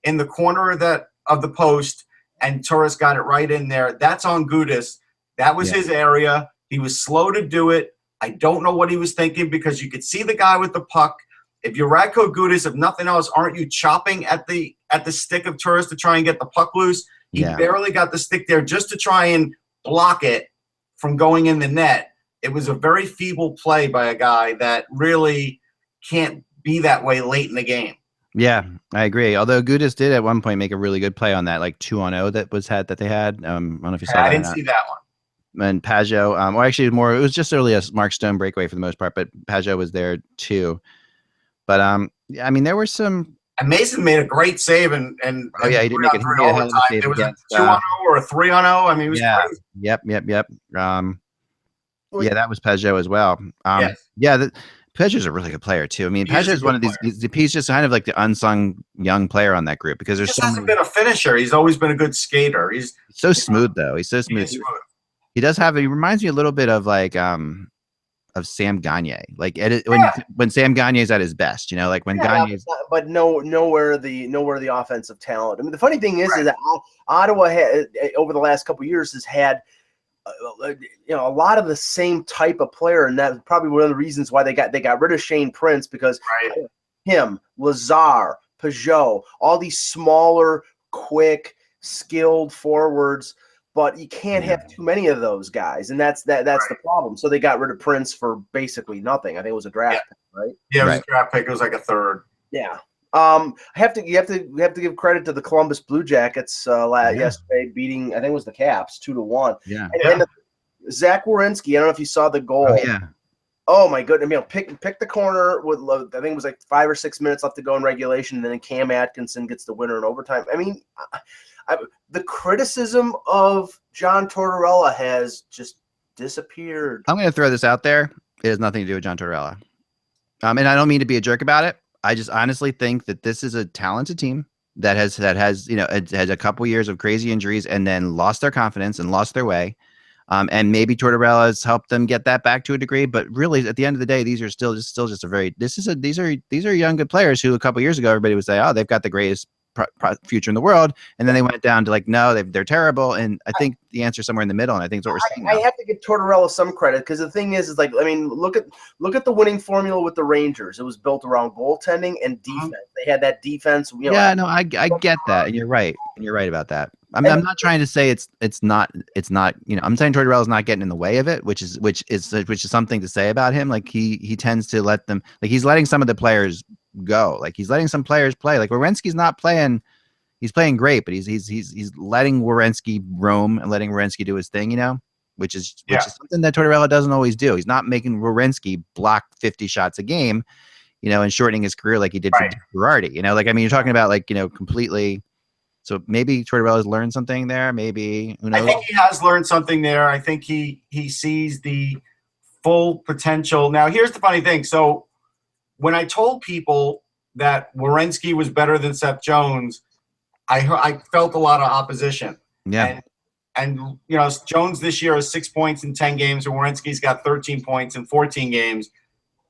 in the corner of the post, and Turris got it right in there. That's on Gudas. That was his area. He was slow to do it. I don't know what he was thinking, because you could see the guy with the puck. If you're Radko Gudas, if nothing else, aren't you chopping at the stick of Turris to try and get the puck loose? He barely got the stick there just to try and block it from going in the net. It was a very feeble play by a guy that really can't be that way late in the game. Yeah, I agree. Although Gudas did at one point make a really good play on that, like 2-on-0 that they had. I don't know if you saw that. I didn't see that one. And Pajot, or actually it was just really a Mark Stone breakaway for the most part, but Pajot was there too. But I mean, there were some. And Mason made a great save, and he did make it. It was a 2-on-0 or a 3-on-0. I mean, it was crazy. Yep. Yeah, that was Pajot as well. Pajot's a really good player too. I mean, Pajot's one of these. He's just kind of like the unsung young player on that group, because there's he hasn't been a finisher. He's always been a good skater. He's so smooth though. He's so smooth. He does have. He reminds me a little bit of like of Sam Gagner, like when Sam Gagner's at his best, you know, like when Gagner's. But nowhere the offensive talent. I mean, the funny thing is that Ottawa over the last couple of years has had, a lot of the same type of player, and that's probably one of the reasons why they got rid of Shane Prince, because him, Lazar, Peugeot, all these smaller, quick, skilled forwards. But you can't have too many of those guys, and that's the problem. So they got rid of Prince for basically nothing. I think it was a draft pick, right? Yeah, it was a draft pick. It was like a third. Yeah. You have to give credit to the Columbus Blue Jackets yesterday, beating, I think it was the Caps 2-1. Yeah. And Zach Werenski, I don't know if you saw the goal. Oh, yeah. Oh my goodness! I mean, pick the corner with, I think it was like 5 or 6 minutes left to go in regulation, and then Cam Atkinson gets the winner in overtime. I mean, the criticism of John Tortorella has just disappeared. I'm going to throw this out there. It has nothing to do with John Tortorella. And I don't mean to be a jerk about it. I just honestly think that this is a talented team that has had a couple years of crazy injuries and then lost their confidence and lost their way. And maybe Tortorella has helped them get that back to a degree, but really at the end of the day, these are still just these are young good players who a couple years ago everybody would say, oh, they've got the greatest future in the world, and then they went down to like, no, they're terrible. And I think the answer is somewhere in the middle, and I think it's what we're seeing now. I have to give Tortorella some credit, because the thing is like, I mean, look at the winning formula with the Rangers. It was built around goaltending and defense. They had that defense. I get that, and you're right about that. I'm not trying to say it's not I'm saying Tortorella's not getting in the way of it, which is something to say about him. Like he tends to let them, like he's letting some of the players go, like he's letting some players play. Like Werenski's not playing, he's playing great, but he's letting Werenski roam and letting Werenski do his thing, which is something that Tortorella doesn't always do. He's not making Werenski block 50 shots a game, and shortening his career like he did for Girardi. Like, I mean, you're talking about like, completely. So maybe Tortorella's learned something there. Maybe, who knows? I think he has learned something there. I think he sees the full potential. Now, here's the funny thing. So when I told people that Werenski was better than Seth Jones, I felt a lot of opposition. Yeah. And Jones this year has 6 points in 10 games, and Werenski's got 13 points in 14 games.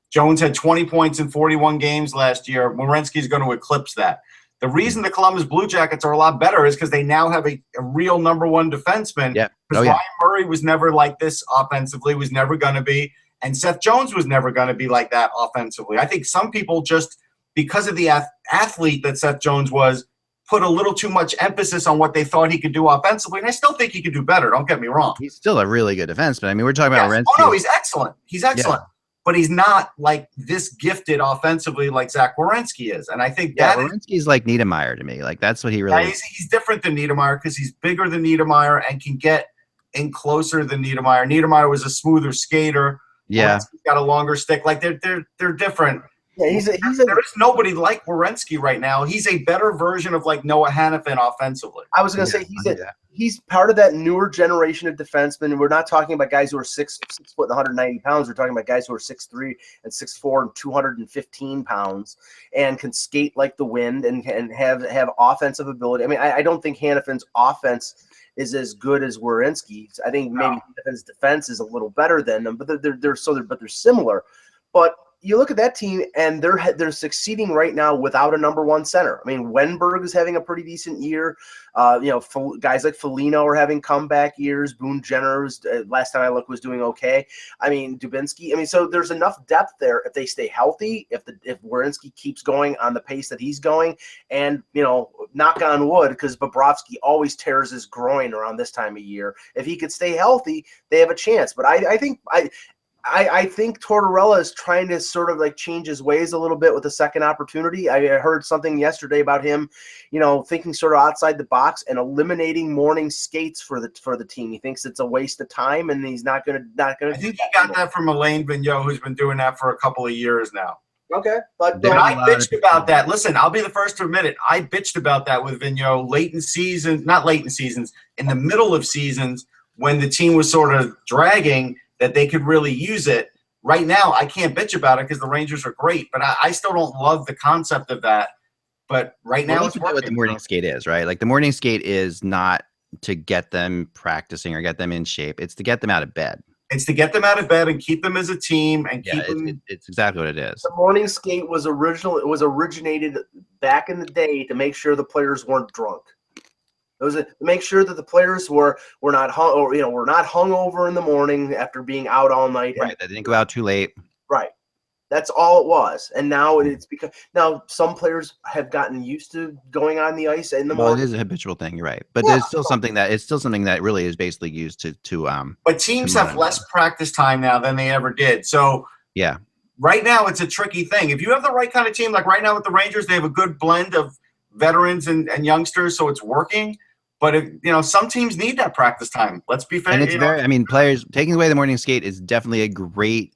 Jones had 20 points in 41 games last year. Werenski's going to eclipse that. The reason the Columbus Blue Jackets are a lot better is because they now have a real number one defenseman. Yeah. Because Ryan Murray was never like this offensively, was never going to be. And Seth Jones was never going to be like that offensively. I think some people just, because of the athlete that Seth Jones was, put a little too much emphasis on what they thought he could do offensively. And I still think he could do better. Don't get me wrong. He's still a really good defenseman. I mean, we're talking about Werenski. Oh, no, he's excellent. He's excellent. Yeah. But he's not like this gifted offensively like Zach Werenski is. And I think Werenski's like Niedermeyer to me. Like, that's what he really is. He's different than Niedermeyer because he's bigger than Niedermeyer and can get in closer than Niedermeyer. Niedermeyer was a smoother skater. Yeah. Werenski's got a longer stick. Like, they're different. Yeah, there is nobody like Werenski right now. He's a better version of like Noah Hannafin offensively. I was going to say he's part of that newer generation of defensemen. We're not talking about guys who are 6 foot and 190 pounds. We're talking about guys who are 6'3" and 6'4" and 215 pounds and can skate like the wind and have offensive ability. I mean, I don't think Hannafin's offense is as good as Werenski's. I think maybe Hannafin's defense is a little better than them, but they're similar. But you look at that team, and they're succeeding right now without a number one center. I mean, Wenberg is having a pretty decent year. Guys like Foligno are having comeback years. Boone Jenner, last time I looked, was doing okay. I mean, Dubinsky. I mean, so there's enough depth there if they stay healthy. If Werenski keeps going on the pace that he's going, and knock on wood, because Bobrovsky always tears his groin around this time of year. If he could stay healthy, they have a chance. But I think Tortorella is trying to sort of like change his ways a little bit with a second opportunity. I heard something yesterday about him, thinking sort of outside the box and eliminating morning skates for the team. He thinks it's a waste of time, and he's not gonna. I think he got that from Alain Vigneault, who's been doing that for a couple of years now. Okay, but I bitched about that. Listen, I'll be the first to admit it. I bitched about that with Vigneault in the middle of seasons when the team was sort of dragging, that they could really use it. Right now, I can't bitch about it because the Rangers are great, but I still don't love the concept of that. But right now, it's what the morning skate is, right? Like, the morning skate is not to get them practicing or get them in shape. It's to get them out of bed. It's to get them out of bed and keep them as a team and keep them. It's exactly what it is. The morning skate was originated back in the day to make sure the players weren't drunk. It was to make sure that the players were not hungover in the morning after being out all night. Right, they didn't go out too late. Right. That's all it was. And now it's because now some players have gotten used to going on the ice in the Well, it morning. is a habitual thing. You're right, but Yeah. there's still something that really is basically used to. But teams have monitor. less practice time now than they ever did. So Yeah. right now it's a tricky thing. If you have the right kind of team, like right now with the Rangers, they have a good blend of veterans and youngsters, so it's working. But if some teams need that practice time. Let's be fair. And it's I mean, players taking away the morning skate is definitely a great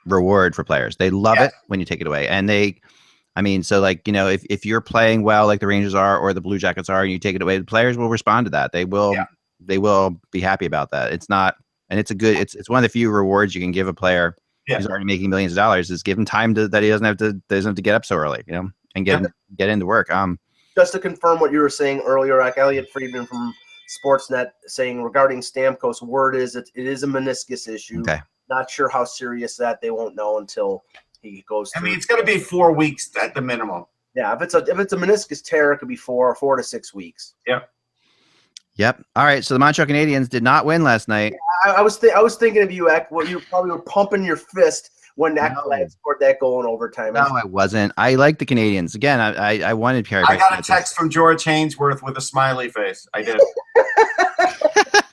reward for players. They love it when you take it away. And so like, if you're playing well like the Rangers are or the Blue Jackets are and you take it away, the players will respond to that. They will be happy about that. It's one of the few rewards you can give a player who's already making millions of dollars is give him time that he doesn't have to get up so early, and get into work. Just to confirm what you were saying earlier, like Elliot Friedman from Sportsnet saying regarding Stamkos, word is it is a meniscus issue. Okay. Not sure how serious that. They won't know until he goes through. I mean, it's going to be 4 weeks at the minimum. Yeah, if it's a meniscus tear, it could be 4 to 6 weeks. Yep. All right. So the Montreal Canadiens did not win last night. I was thinking of you, Eck. Well, you probably were pumping your fist when Ekblad scored that goal in overtime. No, I wasn't. I like the Canadiens. Again, I wanted Perry. I got a text from George Hainsworth with a smiley face. I did.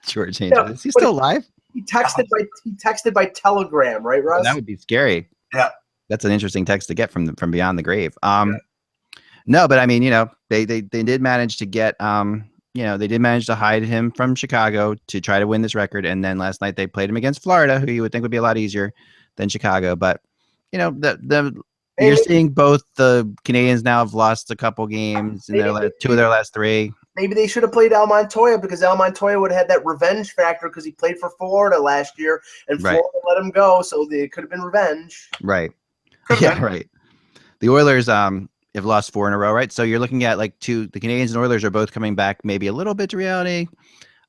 George Hainsworth. Is he still alive? He texted by telegram, right, Russ? That would be scary. Yeah. That's an interesting text to get from beyond the grave. No, but I mean, they did manage to get they did manage to hide him from Chicago to try to win this record. And then last night they played him against Florida, who you would think would be a lot easier than Chicago. But, you're seeing both the Canadians now have lost a couple games in two of their last 3. Maybe they should have played Al Montoya because Al Montoya would have had that revenge factor because he played for Florida last year and Florida let him go. So it could have been revenge. Right. Yeah, right. The Oilers have lost 4 in a row, right? So you're looking at the Canadians and Oilers are both coming back maybe a little bit to reality.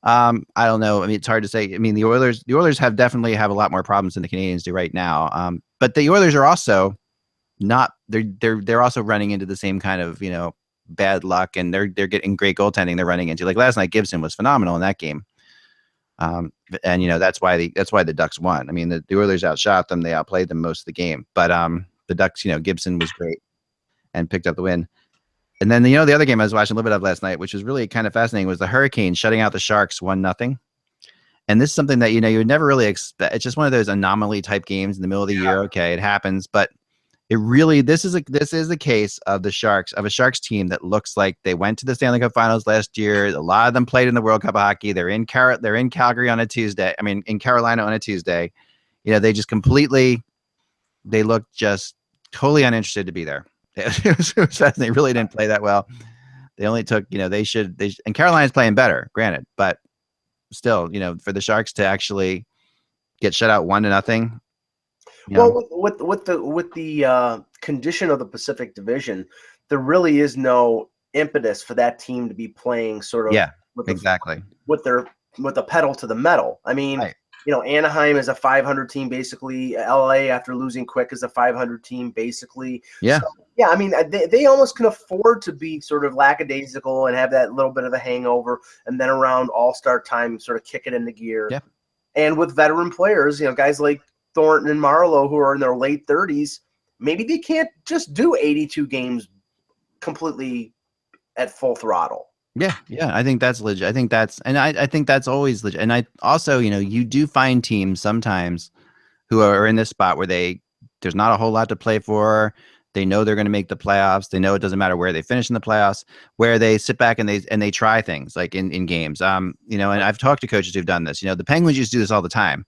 I don't know. I mean, it's hard to say. I mean, the Oilers definitely have a lot more problems than the Canadians do right now. But the Oilers are also not. They're also running into the same kind of bad luck, and they're getting great goaltending. They're running into last night. Gibson was phenomenal in that game. And that's why the Ducks won. I mean, the Oilers outshot them. They outplayed them most of the game. But the Ducks, Gibson was great and picked up the win. And then the other game I was watching a little bit of last night, which was really kind of fascinating, was the Hurricanes shutting out the Sharks 1-0. And this is something that you would never really expect. It's just one of those anomaly type games in the middle of the year. Okay, it happens, but it really this is the case of the Sharks, of a Sharks team that looks like they went to the Stanley Cup Finals last year. A lot of them played in the World Cup of Hockey. They're in Calgary on a Tuesday. I mean, in Carolina on a Tuesday. They just they looked just totally uninterested to be there. It was fascinating. They really didn't play that well. They only took, and Carolina's playing better, granted, but still, for the Sharks to actually get shut out 1-0. Well, with the condition of the Pacific Division, there really is no impetus for that team to be playing sort of with the pedal to the metal. I mean, Anaheim is a 500 team basically. LA after losing Quick is a 500 team basically. Yeah. So, yeah, I mean, they almost can afford to be sort of lackadaisical and have that little bit of a hangover, and then around All-Star time sort of kick it into gear. Yeah. And with veteran players, guys like Thornton and Marlowe who are in their late 30s, maybe they can't just do 82 games completely at full throttle. Yeah, I think that's legit. I think that's always legit. And I also, you do find teams sometimes who are in this spot where there's not a whole lot to play for. They know they're going to make the playoffs. They know it doesn't matter where they finish in the playoffs, where they sit back and they try things like in games. And I've talked to coaches who've done this. The Penguins used to do this all the time.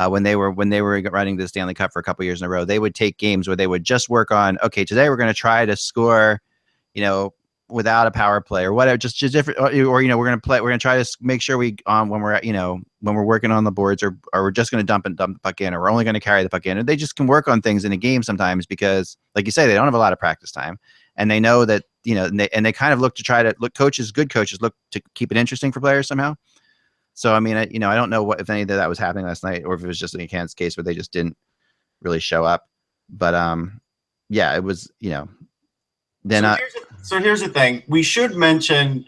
When they were running the Stanley Cup for a couple years in a row, they would take games where they would just work on, okay, today we're going to try to score, without a power play or whatever, just different, or we're going to try to make sure we when we're working on the boards, or we're just going to dump the puck in, or we're only going to carry the puck in. And they just can work on things in a game sometimes because, like you say, they don't have a lot of practice time, and they know that and they kind of look to good coaches look to keep it interesting for players somehow. So I mean, I don't know if any of that was happening last night, or if it was just a Kansas case where they just didn't really show up. But it was then. So here's the thing. We should mention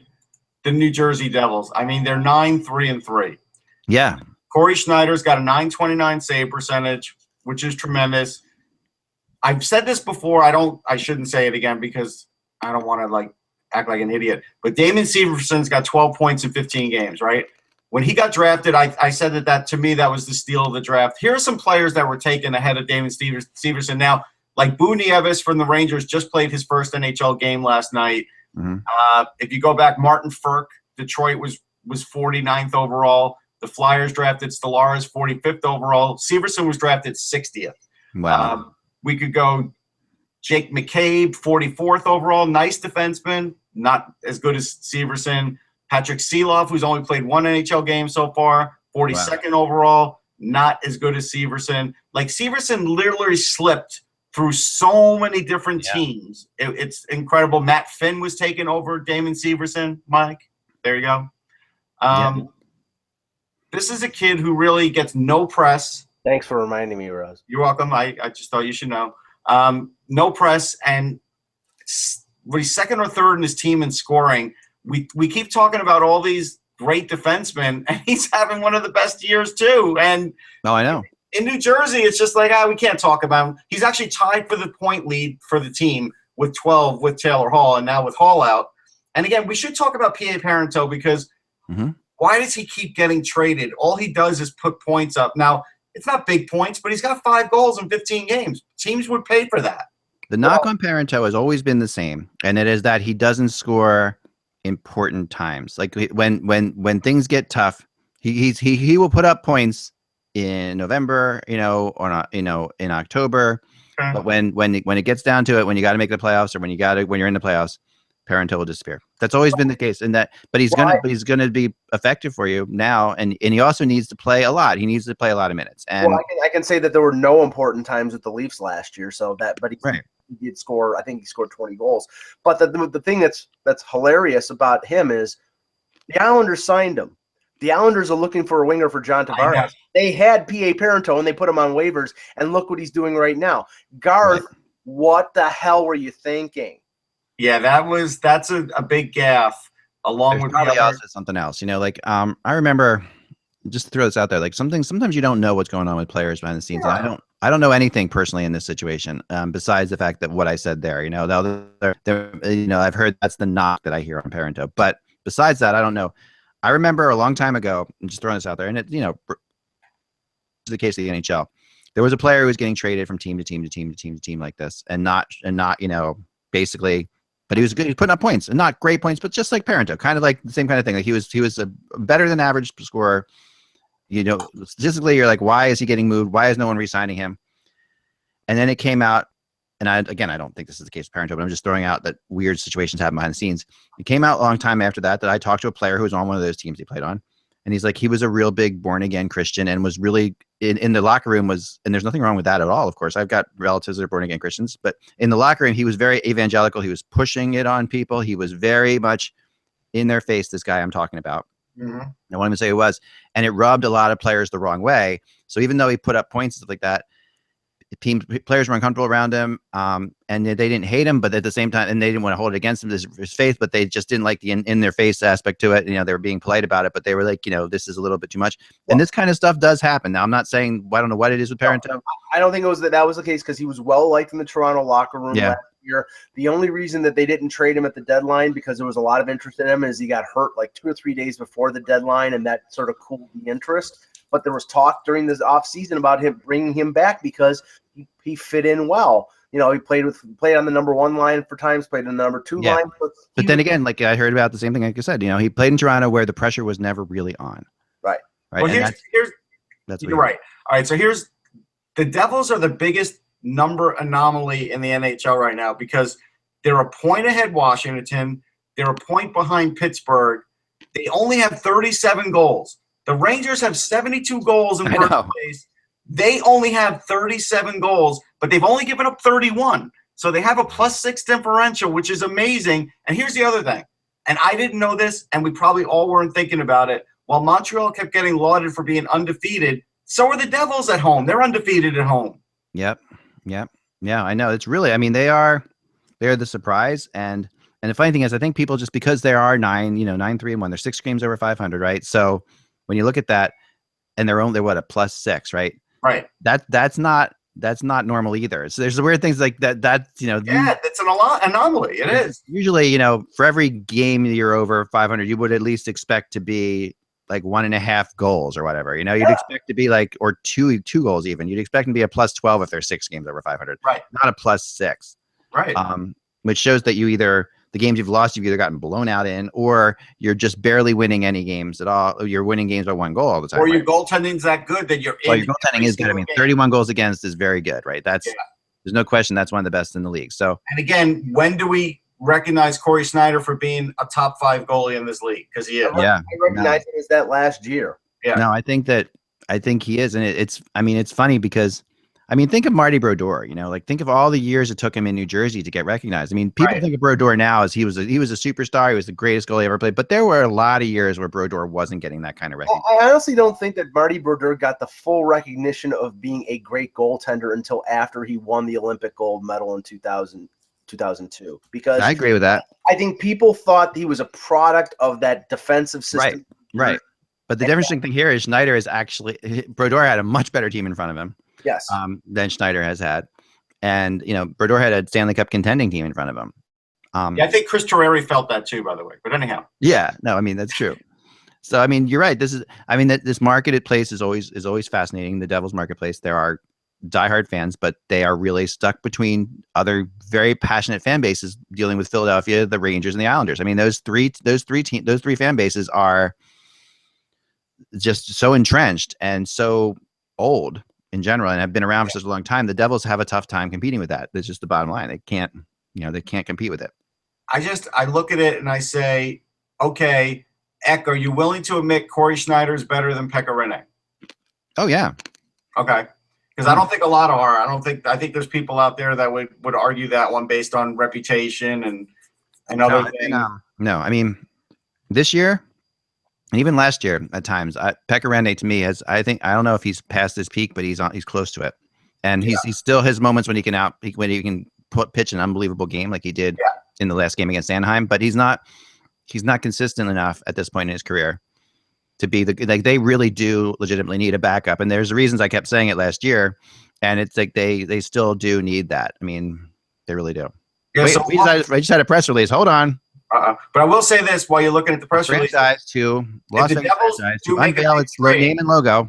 the New Jersey Devils. I mean, they're 9-3-3. Yeah. Corey Schneider's got a .929 save percentage, which is tremendous. I've said this before. I shouldn't say it again because I don't want to like act like an idiot. But Damon Severson's got 12 points in 15 games, right? When he got drafted, I said that to me, that was the steal of the draft. Here are some players that were taken ahead of Damon Severson. Now, like Boo Nieves from the Rangers just played his first NHL game last night. If you go back, Martin Furk, Detroit was 49th overall. The Flyers drafted Stellaris 45th overall. Severson was drafted 60th. Wow. We could go Jake McCabe, 44th overall. Nice defenseman, not as good as Severson. Patrick Seeloff, who's only played one NHL game so far, 42nd overall, not as good as Severson. Like Severson literally slipped through so many different teams. It's incredible. Matt Finn was taken over Damon Severson, Mike. There you go. This is a kid who really gets no press. Thanks for reminding me, Rose. You're welcome. I just thought you should know. No press, and he's second or third in his team in scoring. We keep talking about all these great defensemen, and he's having one of the best years too. And I know. In New Jersey, it's just like, we can't talk about him. He's actually tied for the point lead for the team with 12 with Taylor Hall, and now with Hall out. And again, we should talk about P.A. Parento because why does he keep getting traded? All he does is put points up. Now, it's not big points, but he's got 5 goals in 15 games. Teams would pay for that. The knock on Parento has always been the same, and it is that he doesn't score important times. Like when things get tough, he will put up points in November, or not, in October. But when it gets down to it, when you got to make the playoffs, or when you're in the playoffs, Parento will disappear. That's always been the case. But he's gonna be effective for you now, and he also needs to play a lot. He needs to play a lot of minutes. And I can say that there were no important times with the Leafs last year. He did score. I think he scored 20 goals. But the thing that's hilarious about him is the Islanders signed him. The Islanders are looking for a winger for John Tavares. They had P.A. Parento, and they put him on waivers, and look what he's doing right now. Garth, what the hell were you thinking? Yeah, that's a big gaffe. Along with probably also something else. I remember, just to throw this out there, like sometimes you don't know what's going on with players behind the scenes. Yeah. And I don't know anything personally in this situation, besides the fact that what I said there. I've heard that's the knock that I hear on Parento. But besides that, I don't know. I remember a long time ago, I'm just throwing this out there, and the case of the NHL. There was a player who was getting traded from team to team to team to team to team like this, and not basically. But he was good. He was putting up points, and not great points, but just like Parento, kind of like the same kind of thing. Like he was a better than average scorer. Statistically, you're like, why is he getting moved? Why is no one re-signing him? And then it came out, and I don't think this is the case with Parento, but I'm just throwing out that weird situations happen behind the scenes. It came out a long time after that I talked to a player who was on one of those teams he played on, and he's like, he was a real big born-again Christian and was really in the locker room and there's nothing wrong with that at all, of course. I've got relatives that are born-again Christians, but in the locker room, he was very evangelical. He was pushing it on people. He was very much in their face, this guy I'm talking about. I won't even say who it was. And it rubbed a lot of players the wrong way. So even though he put up points and stuff like that, players were uncomfortable around him, and they didn't hate him, but at the same time, and they didn't want to hold it against him, his faith, but they just didn't like the in their face aspect to it. They were being polite about it, but they were like, this is a little bit too much. And this kind of stuff does happen. Now, I'm not saying, I don't know what it is with Parento. I don't think it was that was the case, because he was well liked in the Toronto locker room last year. The only reason that they didn't trade him at the deadline, because there was a lot of interest in him, is he got hurt like 2 or 3 days before the deadline, and that sort of cooled the interest. But there was talk during this offseason about him bringing him back because he fit in well. He played on the number 1 line for times, played on the number 2 line. But then again, like I heard about the same thing, like I said, he played in Toronto where the pressure was never really on. Right. Well, that's you're right. All right. So the Devils are the biggest number anomaly in the NHL right now, because they're a point ahead Washington. They're a point behind Pittsburgh. They only have 37 goals. The Rangers have 72 goals in first place. They only have 37 goals, but they've only given up 31. So they have a +6 differential, which is amazing. And here's the other thing, and I didn't know this, and we probably all weren't thinking about it. While Montreal kept getting lauded for being undefeated, so are the Devils at home. They're undefeated at home. Yep. Yeah, I know. It's really, they're the surprise. And the funny thing is, I think people, just because they are 9-3-1, they're 6 games over 500, right? So when you look at that, and they're what, a +6, right? Right. That's not that's not normal either. So there's weird things like that. That's Yeah, it's an anomaly. It is. Usually, for every game you're over 500, you would at least expect to be like 1.5 goals or whatever. You'd expect to be like, or two goals even. You'd expect to be a +12 if there's 6 games over 500. Right. Not a +6. Right. Which shows that the games you've lost, you've either gotten blown out in, or you're just barely winning any games at all. You're winning games by 1 goal all the time. Or your goaltending's that good that you're in. Well, your goaltending is good. I mean, 31 goals against is very good, right? There's no question that's one of the best in the league. So, and again, when do we recognize Corey Schneider for being a top 5 goalie in this league? Because he is. I recognize him as that last year. Yeah. No, I think he is, and it's funny because. Think of Marty Brodeur, think of all the years it took him in New Jersey to get recognized. I mean, people think of Brodeur now as he was a superstar. He was the greatest goalie ever played. But there were a lot of years where Brodeur wasn't getting that kind of recognition. I honestly don't think that Marty Brodeur got the full recognition of being a great goaltender until after he won the Olympic gold medal in 2002. Because I agree with that. I think people thought he was a product of that defensive system. Right. But the difference thing here is Schneider is actually – Brodeur had a much better team in front of him. Yes. Than Schneider has had. And, Brodeur had a Stanley Cup contending team in front of him. I think Chris Terreri felt that too, by the way. But anyhow. Yeah. No, that's true. So, you're right. This marketplace is always fascinating. The Devils marketplace. There are diehard fans, but they are really stuck between other very passionate fan bases dealing with Philadelphia, the Rangers, and the Islanders. Those three fan bases are just so entrenched and so old in general, and have been around for such a long time. The Devils have a tough time competing with that. That's just the bottom line. They can't compete with it. I look at it and I say, okay, Eck, are you willing to admit Corey Schneider is better than Pekka Rinne? Oh yeah. Okay. Because I don't think a lot are. I think there's people out there that would argue that one based on reputation and other things. No, this year, and even last year at times, Pekka Rinne to me has, I don't know if he's past his peak, but he's close to it. And he's still his moments when he can pitch an unbelievable game like he did in the last game against Anaheim, but he's not consistent enough at this point in his career to be they really do legitimately need a backup. And there's reasons I kept saying it last year, and it's like they still do need that. They really do. Yeah, Wait, I just had a press release. Hold on. But I will say this while you're looking at the press release. To Las Vegas franchise to unveil its name and logo.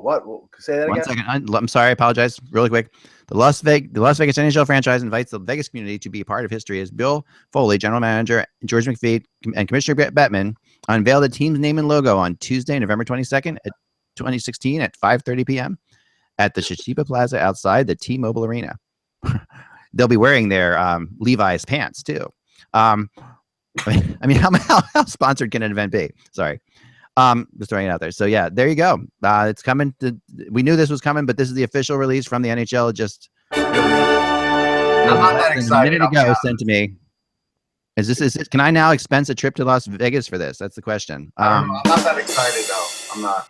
What? Say that again. 1 second. I'm sorry. I apologize. Really quick. The Las Vegas NHL franchise invites the Vegas community to be a part of history as Bill Foley, general manager, George McPhee, and Commissioner Brett Bettman unveil the team's name and logo on Tuesday, November 22nd, 2016 at 5:30 p.m. at the Toshiba Plaza outside the T-Mobile Arena. They'll be wearing their Levi's pants too. How sponsored can an event be? Sorry. Just throwing it out there. So yeah, there you go. It's coming. We knew this was coming, but this is the official release from the NHL. Just I'm not that excited. A minute ago, sent to me. Is this? Can I now expense a trip to Las Vegas for this? That's the question. I'm not that excited though. I'm not.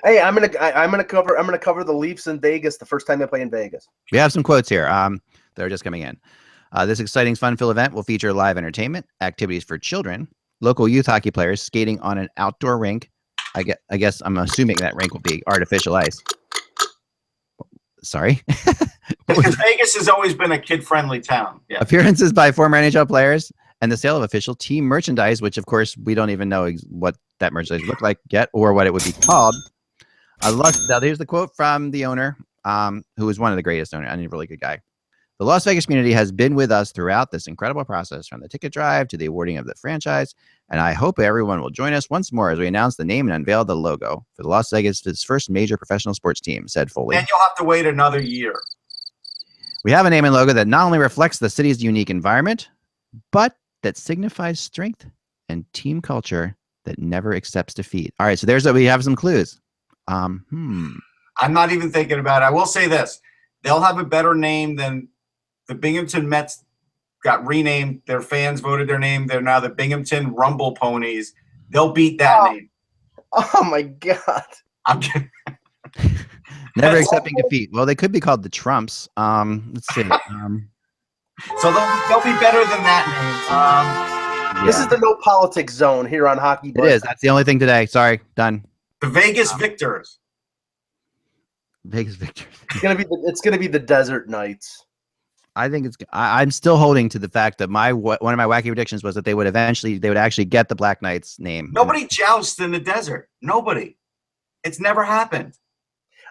Hey, I'm gonna cover the Leafs in Vegas the first time they play in Vegas. We have some quotes here. That are just coming in. This exciting, fun-filled event will feature live entertainment, activities for children, local youth hockey players skating on an outdoor rink. I guess I'm assuming that rink will be artificial ice. Sorry. Because Vegas has always been a kid-friendly town. Yeah. Appearances by former NHL players and the sale of official team merchandise, which, of course, we don't even know what that merchandise looked like yet or what it would be called. Now, here's the quote from the owner, who is one of the greatest owners, and a really good guy. The Las Vegas community has been with us throughout this incredible process, from the ticket drive to the awarding of the franchise, and I hope everyone will join us once more as we announce the name and unveil the logo for the Las Vegas' first major professional sports team, said Foley. And you'll have to wait another year. We have a name and logo that not only reflects the city's unique environment, but that signifies strength and team culture that never accepts defeat. All right, so we have some clues. I'm not even thinking about it. I will say this. They'll have a better name than the Binghamton Mets got renamed. Their fans voted their name. They're now the Binghamton Rumble Ponies. They'll beat that name. Oh, my God. I'm kidding. Never accepting defeat. Well, they could be called the Trumps. Let's see. So they'll be better than that name. This is the no politics zone here on Hockey. It is. That's the only thing today. Sorry. Done. The Vegas Victors. Vegas victory. It's gonna be the Desert Knights. I think it's. I'm still holding to the fact that one of my wacky predictions was that they would actually get the Black Knights name. Nobody jousts in the desert. Nobody. It's never happened.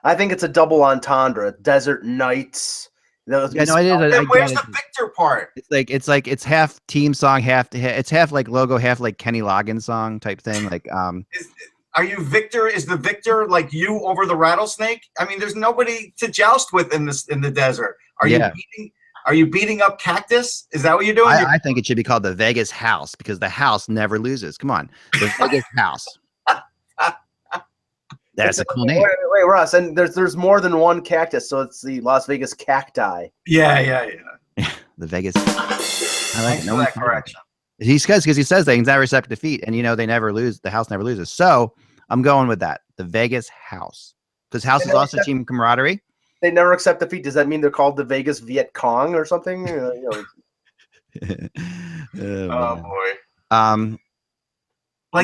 I think it's a double entendre. Desert Knights. Yeah, no, it is. Then where's the victor part? It's like it's half team song, it's half like logo, half like Kenny Loggins song type thing. Like Are you Victor? Is the victor like you over the rattlesnake? I mean, there's nobody to joust with in the desert. Are you beating up Cactus? Is that what you're doing? I think it should be called the Vegas House because the house never loses. Come on, the Vegas House. That's a cool name. Wait, Ross, and there's more than one cactus, so it's the Las Vegas Cacti. Yeah. The Vegas. I like it. No that correction. Because he says they never accept defeat, and they never lose. The house never loses. So I'm going with that. The Vegas House, because house is also team camaraderie. They never accept defeat. Does that mean they're called the Vegas Viet Cong or something? Oh boy.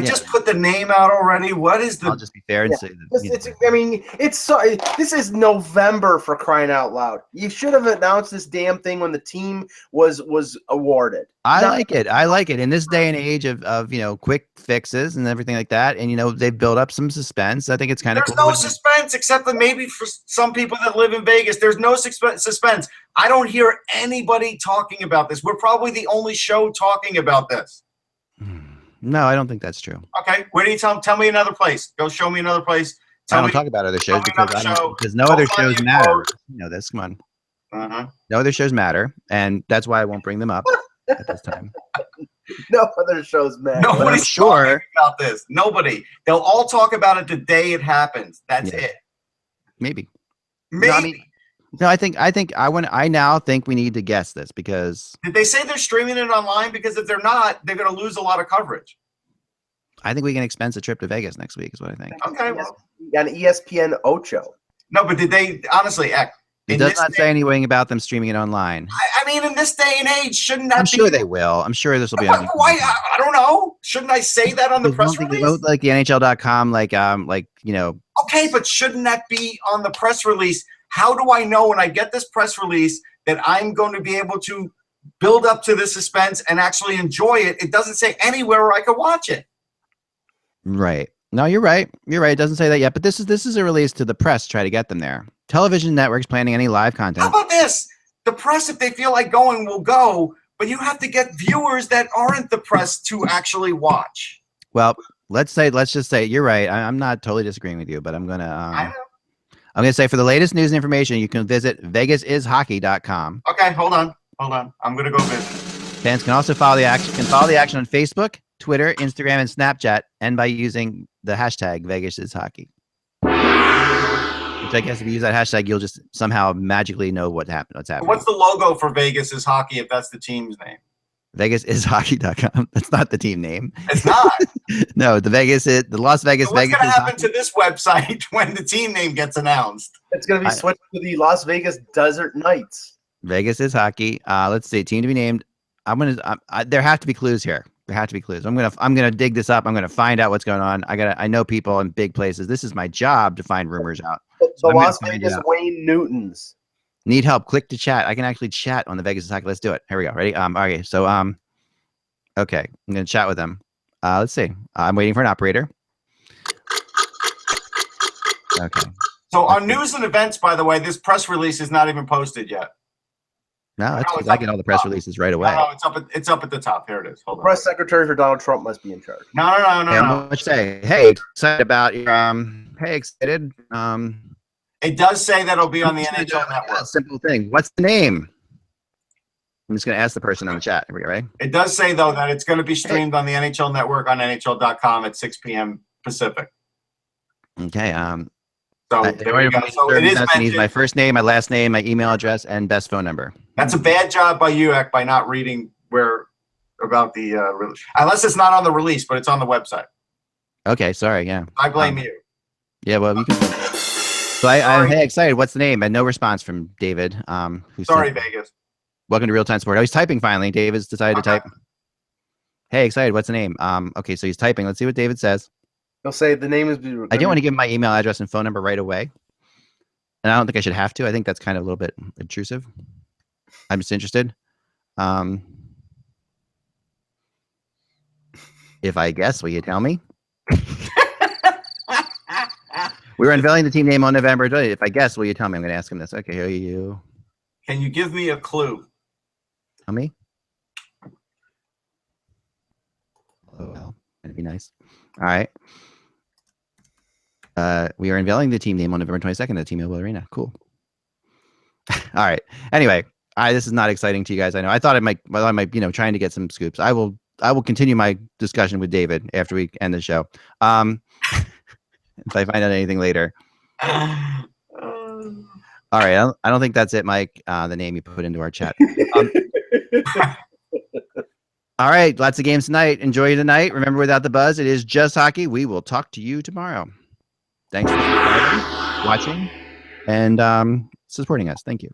Just put the name out already. What is the? I'll just be fair and say that. I mean, this is November, for crying out loud. You should have announced this damn thing when the team was awarded. I like it. In this day and age of quick fixes and everything like that, and they've built up some suspense. I think it's kind of cool. There's no suspense except that maybe for some people that live in Vegas, there's no suspense. I don't hear anybody talking about this. We're probably the only show talking about this. No, I don't think that's true. Okay, where do you tell me another place? Go show me another place. I don't talk about other shows because no other shows matter. This. Come on. No other shows matter, and that's why I won't bring them up at this time. No other shows matter. Nobody's talking about this. Nobody. They'll all talk about it the day it happens. That's it. Maybe. Maybe. I now think we need to guess this because. Did they say they're streaming it online? Because if they're not, they're going to lose a lot of coverage. I think we can expense a trip to Vegas next week is what I think. Okay, well. On ESPN Ocho. No, but did they, honestly, it does not say anything about them streaming it online. I mean, in this day and age, shouldn't that be? I'm sure they will. I'm sure this will be on. Why? I don't know. Shouldn't I say that on the press release? Like the NHL.com, Okay, but shouldn't that be on the press release? How do I know when I get this press release that I'm going to be able to build up to the suspense and actually enjoy it? It doesn't say anywhere where I could watch it. Right. No, you're right. You're right. It doesn't say that yet, but this is a release to the press to try to get them there. Television networks planning any live content. How about this? The press, if they feel like going, will go, but you have to get viewers that aren't the press to actually watch. Well, let's just say you're right. I'm not totally disagreeing with you, but I'm gonna. I'm gonna say for the latest news and information, you can visit vegasishockey.com. Okay, hold on. I'm gonna go visit. Fans can also follow the action. On Facebook, Twitter, Instagram, and Snapchat, and by using the hashtag #VegasIsHockey. Which I guess if you use that hashtag, you'll just somehow magically know what's happening. What's the logo for Vegas is Hockey if that's the team's name? VegasIsHockey.com. That's not the team name. It's not. No, the Las Vegas. So what's going to happen to this website when the team name gets announced? It's going to be switched to the Las Vegas Desert Knights. Vegas is Hockey. Let's see. Team to be named. There have to be clues here. There have to be clues. I'm gonna dig this up. I'm gonna find out what's going on. I know people in big places. This is my job to find rumors out. The Las Vegas Wayne Newtons. Need help? Click to chat. I can actually chat on the Vegas Hockey. Let's do it. Here we go. Ready? Okay. So okay. I'm gonna chat with them. Let's see. I'm waiting for an operator. Okay. So on news and events, by the way, this press release is not even posted yet. No, that's because I get all the press releases right away. No, it's up at the top. Here it is. Hold on. Press secretary for Donald Trump must be in charge. No. Let's say, hey, excited about your hey, excited. It does say that it'll be on the NHL Network. Simple thing. What's the name? I'm just gonna ask the person on the chat. Here we go, right? It does say though that it's going to be streamed on the NHL Network on NHL.com at 6 p.m. Pacific. Okay. So there you go. So it is mentioned. My first name, my last name, my email address, and best phone number. That's a bad job by you, Ek, by not reading about the release. Unless it's not on the release, but it's on the website. Okay, sorry. Yeah. I blame you. Yeah, well, you can. So I'm hey, excited. What's the name? And no response from David. Sorry, Vegas. Welcome to Real Time Sport. Oh, he's typing finally. David's decided to type. Hey, excited. What's the name? Okay, so he's typing. Let's see what David says. He'll say the name is. I didn't want to give him my email address and phone number right away. and I don't think I should have to. I think that's kind of a little bit intrusive. I'm just interested. If I guess, will you tell me? We were unveiling the team name on November 20th. If I guess, will you tell me? I'm going to ask him this. Okay, here you. Can you give me a clue? Tell me. Oh, well, that'd be nice. All right. We are unveiling the team name on November 22nd at the T-Mobile Arena. Cool. All right. Anyway, this is not exciting to you guys. I know. I thought I might, trying to get some scoops. I will continue my discussion with David after we end the show. If I find out anything later. All right. I don't think that's it, Mike. The name you put into our chat. All right. Lots of games tonight. Enjoy tonight. Remember, without the buzz, it is just hockey. We will talk to you tomorrow. Thanks for watching and supporting us. Thank you.